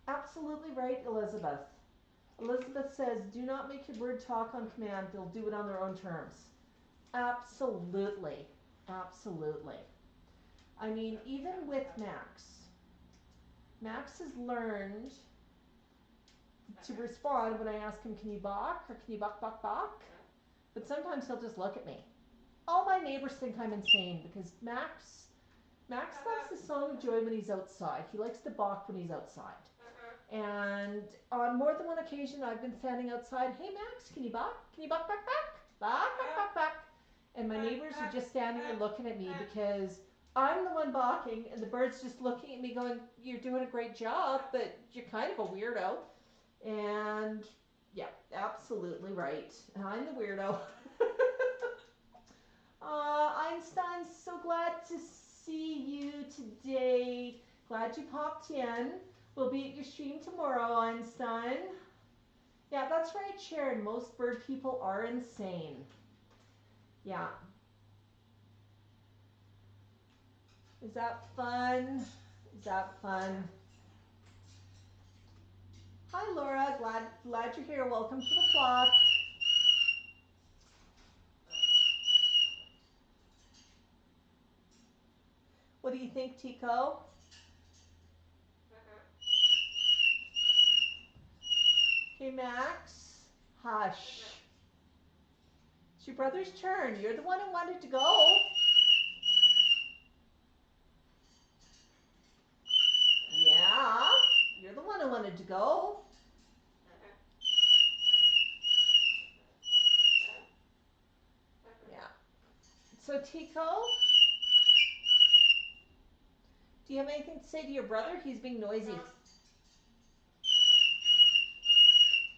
Absolutely right, Elizabeth. Elizabeth says, do not make your bird talk on command. They'll do it on their own terms. Absolutely. Absolutely. I mean, even with Max, Max has learned to respond when I ask him, can you balk? Or can you buck, buck, buck? But sometimes he'll just look at me. All my neighbors think I'm insane because Max loves the song of joy when he's outside. He likes to balk when he's outside. And on more than one occasion, I've been standing outside. Hey, Max, can you bark? Can you bark, bark, bark? Bark, bark, bark, bark. And my neighbors are just standing there looking at me because I'm the one barking, and the bird's just looking at me going, you're doing a great job, but you're kind of a weirdo. And yeah, absolutely right. I'm the weirdo. Einstein, so glad to see you today. Glad you popped in. We'll be at your stream tomorrow, Einstein. Yeah, that's right, Sharon. Most bird people are insane. Yeah. Is that fun? Is that fun? Hi, Laura. Glad you're here. Welcome to the flock. What do you think, Tico? Hey, Max. Hush. It's your brother's turn. You're the one who wanted to go. Yeah, you're the one who wanted to go. Yeah. So, Tico, do you have anything to say to your brother? He's being noisy.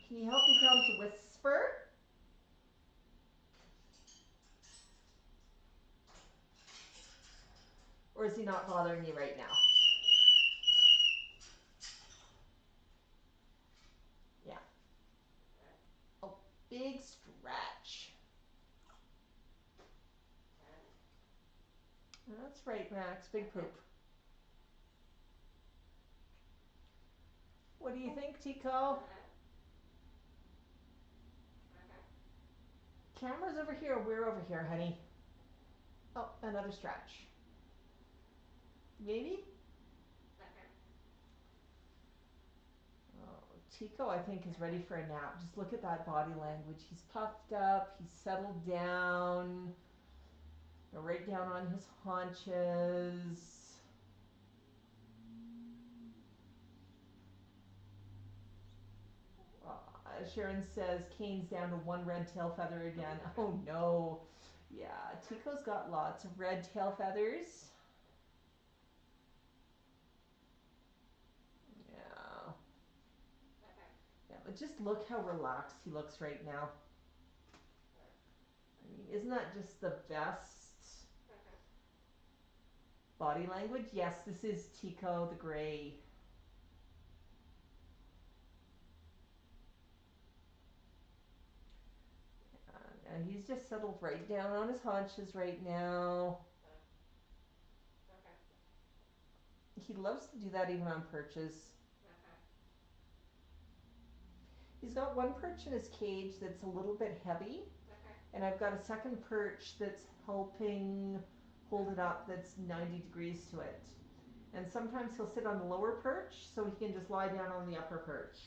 Can you help me tell him to whisper? Or is he not bothering you right now? Yeah. Oh, big stretch. That's right, Max. Big poop. What do you think, Tico? Camera's over here. We're over here, honey. Oh, another stretch. Maybe? Oh, Tico, I think, is ready for a nap. Just look at that body language. He's puffed up. He's settled down. Right down on his haunches. Sharon says Kane's down to one red tail feather again. Oh no. Yeah, Tico's got lots of red tail feathers. Yeah. Yeah, but just look how relaxed he looks right now. I mean, isn't that just the best body language? Yes, this is Tico the Gray. And he's just settled right down on his haunches right now. He loves to do that even on perches. He's got one perch in his cage that's a little bit heavy, and I've got a second perch that's helping hold it up that's 90 degrees to it. And sometimes he'll sit on the lower perch so he can just lie down on the upper perch.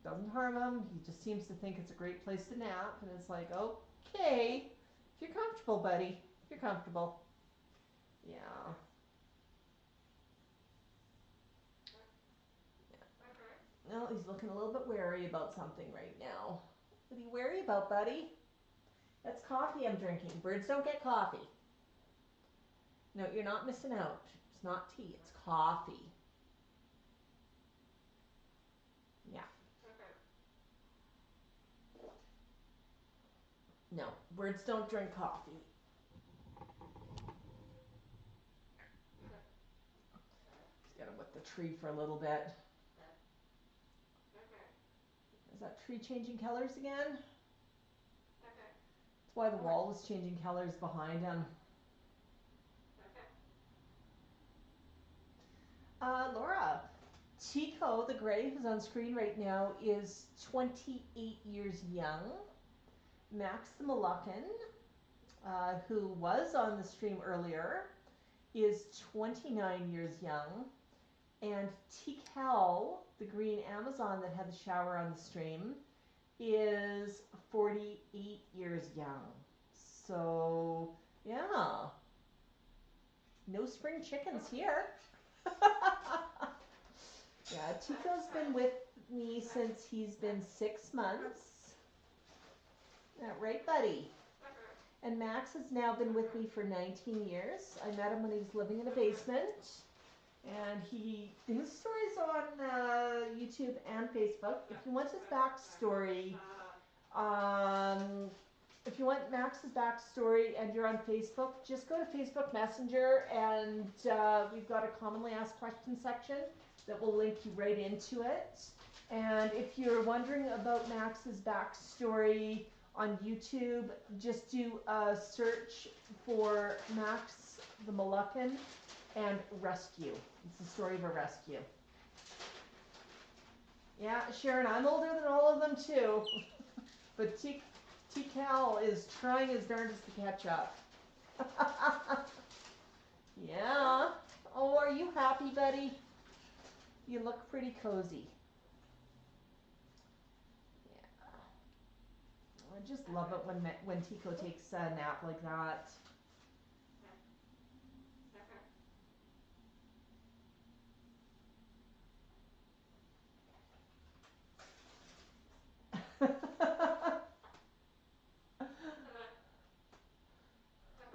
Doesn't harm him. He just seems to think it's a great place to nap, and it's like, okay, if you're comfortable, buddy, if you're comfortable. Yeah. No, he's looking a little bit wary about something right now. What are you wary about, buddy? That's coffee I'm drinking. Birds don't get coffee. No, you're not missing out. It's not tea, it's coffee. Yeah. No, birds don't drink coffee. Just get him with the tree for a little bit. Is that tree changing colors again? That's why the wall was changing colors behind him. Laura, Tico the Gray, who's on screen right now, is 28 years young. Max the Moluccan, who was on the stream earlier, is 29 years young. And Tikal, the green Amazon that had the shower on the stream, is 48 years young. So, yeah. No spring chickens here. Yeah, Tico's been with me since he's been 6 months. That right, buddy? And Max has now been with me for 19 years. I met him when he was living in a basement. And his story's on YouTube and Facebook. If you want his backstory, if you want Max's backstory and you're on Facebook, just go to Facebook Messenger, and we've got a commonly asked questions section that will link you right into it. And if you're wondering about Max's backstory on YouTube, just do a search for Max the Moluccan and rescue. It's the story of a rescue. Yeah, Sharon, I'm older than all of them too. But T-Cal is trying his darndest to catch up. Yeah. Oh, are you happy, buddy? You look pretty cozy. Yeah. I just love it when Tico takes a nap like that.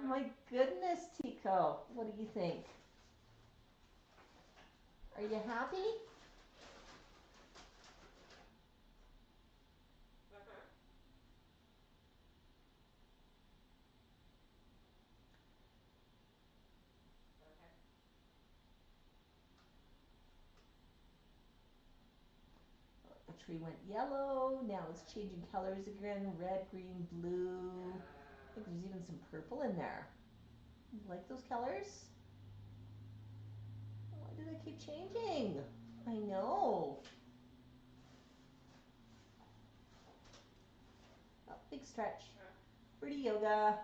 My goodness, Tico. What do you think? Are you happy? The tree went yellow. Now it's changing colors again. Red, green, blue. I think there's even some purple in there. You like those colors? Why do they keep changing? I know. Oh, big stretch. Pretty yoga.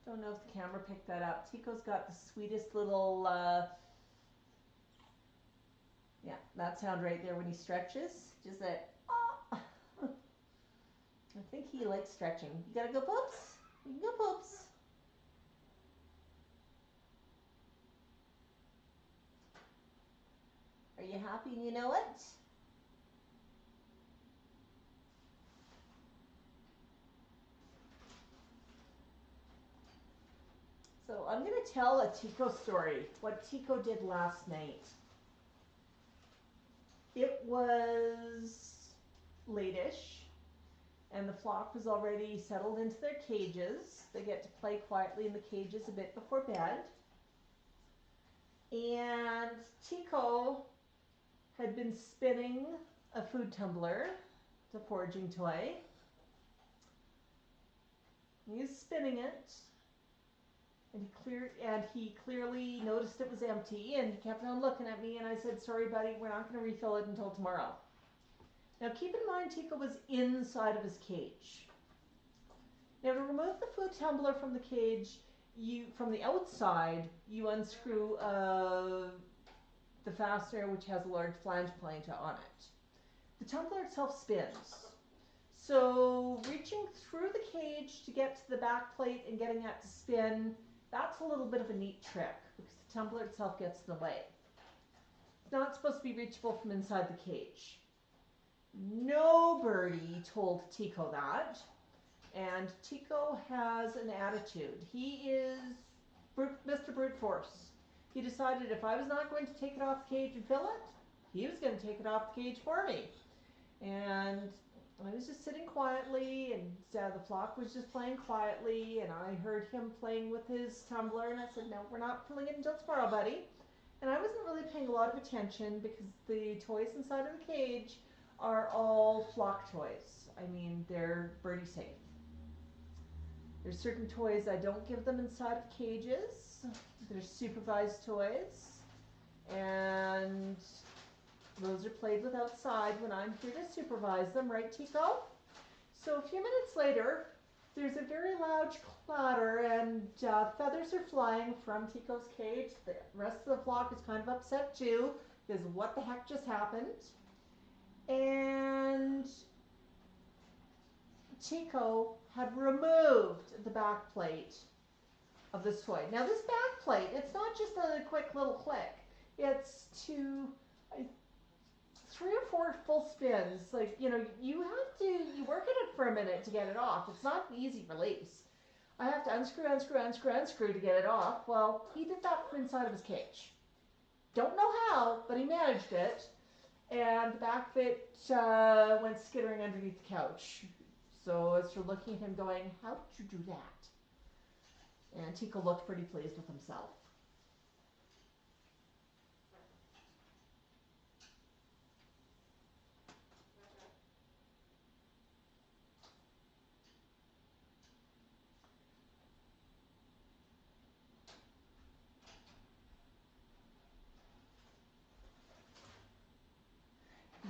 Don't know if the camera picked that up. Tico's got the sweetest little, yeah, that sound right there when he stretches. Just that, oh. I think he likes stretching. You gotta go, Poops? You can go, Poops. Are you happy and you know it? So I'm going to tell a Tico story, what Tico did last night. It was late-ish, and the flock was already settled into their cages. They get to play quietly in the cages a bit before bed. And Tico had been spinning a food tumbler, it's a foraging toy. He's spinning it. And he clearly noticed it was empty, and he kept on looking at me, and I said, sorry buddy, we're not going to refill it until tomorrow. Now keep in mind Tico was inside of his cage. Now to remove the food tumbler from the cage, from the outside, you unscrew the fastener, which has a large flange plate on it. The tumbler itself spins. So reaching through the cage to get to the back plate and getting that to spin, that's a little bit of a neat trick because the tumbler itself gets in the way. It's not supposed to be reachable from inside the cage. Nobody told Tico that, and Tico has an attitude. He is Mr. Brute Force. He decided if I was not going to take it off the cage and fill it, he was going to take it off the cage for me. And I was just sitting quietly, and the flock was just playing quietly, and I heard him playing with his tumbler, and I said, no, we're not filling it until tomorrow, buddy. And I wasn't really paying a lot of attention because the toys inside of the cage are all flock toys. I mean, they're birdie safe. There's certain toys I don't give them inside of cages. They're supervised toys, and those are played with outside when I'm here to supervise them, right, Tico? So a few minutes later, there's a very loud clatter, and feathers are flying from Tico's cage. The rest of the flock is kind of upset too, because what the heck just happened? And Tico had removed the back plate of this toy. Now this back plate, it's not just a quick little click. It's 3 or 4 full spins. Like, you work at it for a minute to get it off. It's not an easy release. I have to unscrew to get it off. Well, he did that from inside of his cage. Don't know how, but he managed it. And the back bit went skittering underneath the couch. So as you're looking at him going, how did you do that? And Tico looked pretty pleased with himself.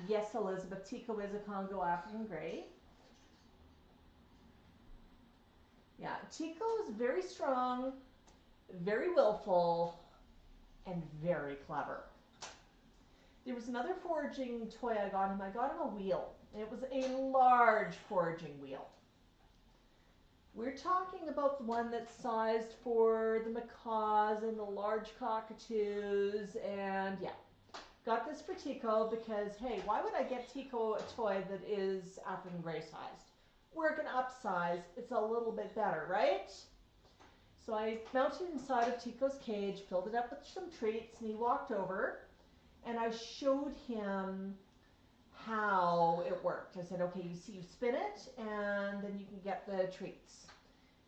Yes, Elizabeth, Tico is a Congo African Grey. Yeah, Tico is very strong, very willful, and very clever. There was another foraging toy I got him. I got him a wheel. It was a large foraging wheel. We're talking about the one that's sized for the macaws and the large cockatoos, and yeah. Got this for Tico because, hey, why would I get Tico a toy that is African Grey sized? We're going to upsize. It's a little bit better, right? So I mounted inside of Tico's cage, filled it up with some treats, and he walked over, and I showed him how it worked. I said, okay, you spin it, and then you can get the treats.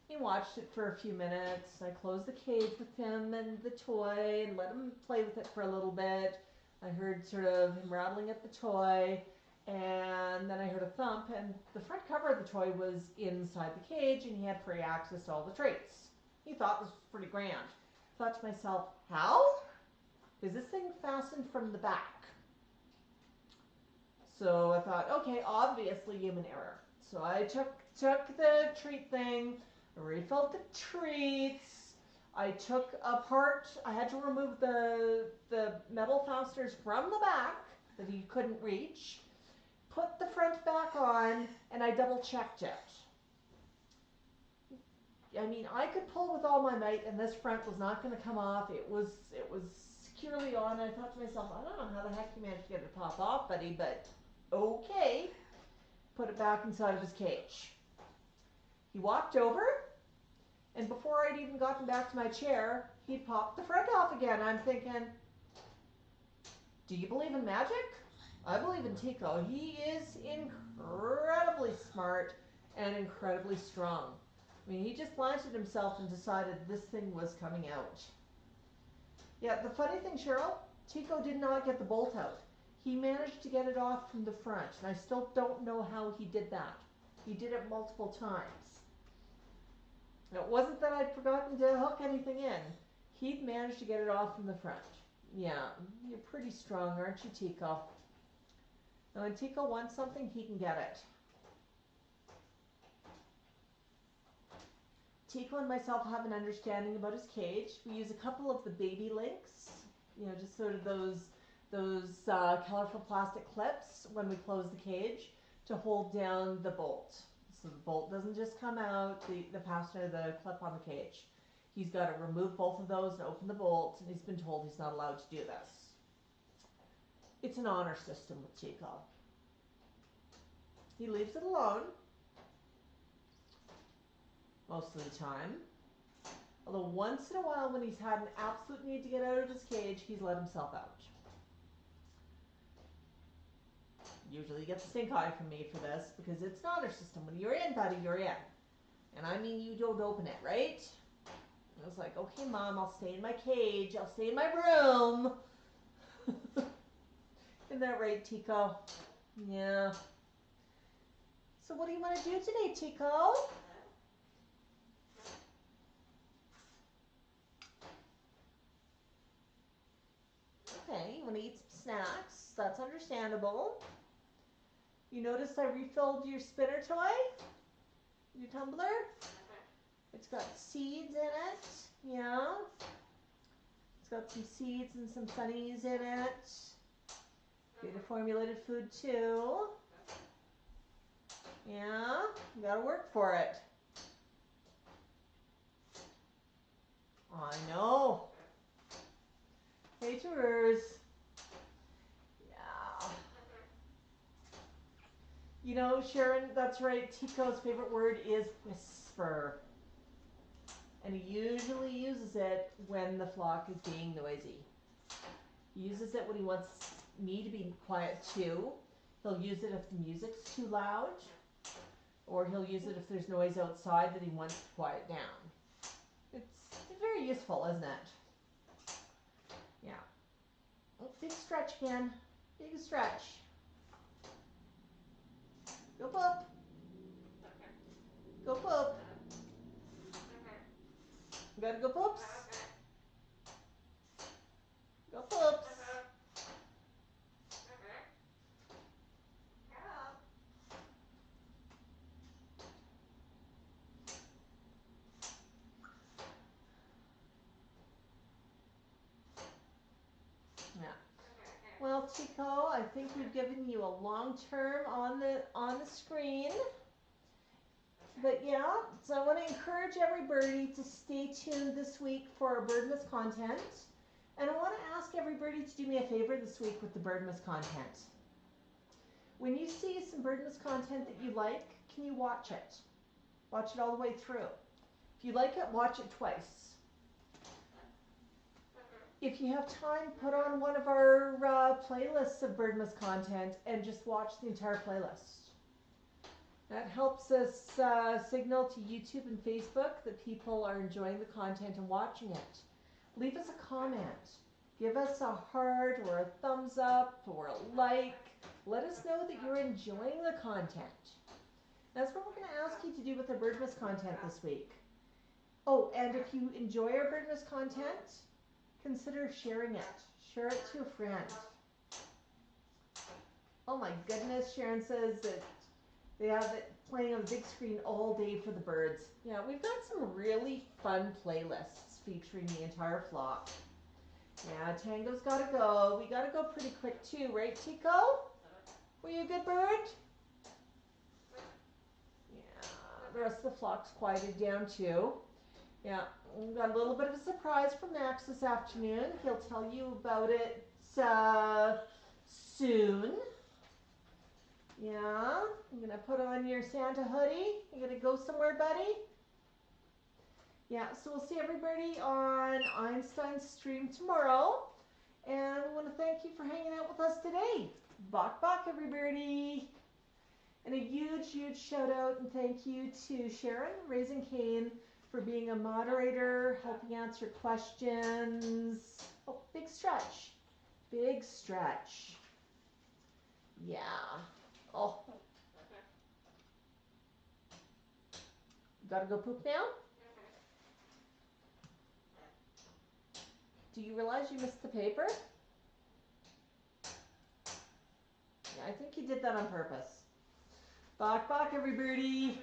He watched it for a few minutes. I closed the cage with him and the toy and let him play with it for a little bit. I heard sort of him rattling at the toy, and then I heard a thump, and the front cover of the toy was inside the cage, and he had free access to all the treats. He thought this was pretty grand. I thought to myself, how? Is this thing fastened from the back? So I thought, okay, obviously human error. So I took the treat thing, refilled the treats. I took apart, I had to remove the metal fasteners from the back that he couldn't reach, put the front back on, and I double checked it. I mean, I could pull with all my might, and this front was not going to come off. It was securely on. I thought to myself, I don't know how the heck you managed to get it to pop off, buddy, but okay. Put it back inside of his cage. He walked over, and before I'd even gotten back to my chair, he'd popped the front off again. I'm thinking, do you believe in magic? I believe in Tico. He is incredibly smart and incredibly strong. I mean, he just planted himself and decided this thing was coming out. Yeah, the funny thing, Cheryl, Tico did not get the bolt out. He managed to get it off from the front, and I still don't know how he did that. He did it multiple times. It wasn't that I'd forgotten to hook anything in. He'd managed to get it off from the front. Yeah, you're pretty strong, aren't you, Tico? Now, when Tico wants something, he can get it. Tico and myself have an understanding about his cage. We use a couple of the baby links, just sort of those colorful plastic clips when we close the cage to hold down the bolt. So the bolt doesn't just come out, the fastener, the clip on the cage. He's got to remove both of those and open the bolt, and he's been told he's not allowed to do this. It's an honor system with Tico. He leaves it alone most of the time. Although once in a while, when he's had an absolute need to get out of his cage, he's let himself out. Usually he gets a stink eye from me for this because it's an honor system. When you're in, buddy, you're in. And I mean, you don't open it, right? And I was like, okay, Mom, I'll stay in my cage. I'll stay in my room. Isn't that right, Tico? Yeah. So what do you want to do today, Tico? Okay, you want to eat some snacks. That's understandable. You notice I refilled your spinner toy? Your tumbler? It's got seeds in it. Yeah. It's got some seeds and some sunnies in it. Beta formulated food too. Yeah, you gotta work for it. I know. Hey, tours. Yeah. You know, Sharon, that's right. Tico's favorite word is whisper. And he usually uses it when the flock is being noisy. He uses it when he wants me to be quiet too. He'll use it if the music's too loud. Or he'll use it if there's noise outside that he wants to quiet down. It's very useful, isn't it? Yeah. Oh, big stretch again. Big stretch. Go poop. Go poop. You gotta go poops. Go poops. Yeah. Well, Chico, I think we've given you a long term on the screen. But yeah, so I want to encourage everybody to stay tuned this week for our Birdmas content. And I want to ask everybody to do me a favor this week with the Birdmas content. When you see some Birdmas content that you like, can you watch it? Watch it all the way through. If you like it, watch it twice. If you have time, put on one of our playlists of Birdmas content and just watch the entire playlist. That helps us signal to YouTube and Facebook that people are enjoying the content and watching it. Leave us a comment. Give us a heart or a thumbs up or a like. Let us know that you're enjoying the content. That's what we're going to ask you to do with our Birdmas content this week. Oh, and if you enjoy our Birdmas content, consider sharing it. Share it to a friend. Oh my goodness, Sharon says that they have it playing on the big screen all day for the birds. Yeah, we've got some really fun playlists featuring the entire flock. Yeah, Tango's got to go. We got to go pretty quick too, right, Tico? Were you a good bird? Yeah, the rest of the flock's quieted down too. Yeah, we've got a little bit of a surprise from Max this afternoon. He'll tell you about it soon. Yeah, I'm going to put on your Santa hoodie. You going to go somewhere, buddy? Yeah, so we'll see everybody on Einstein's stream tomorrow. And we want to thank you for hanging out with us today. Bok bok, everybody. And a huge, huge shout out and thank you to Sharon Raising Cane for being a moderator, helping answer questions. Oh, big stretch. Big stretch. Yeah. Oh. Gotta go poop now? Do you realize you missed the paper? Yeah, I think you did that on purpose. Bok bok, everybody.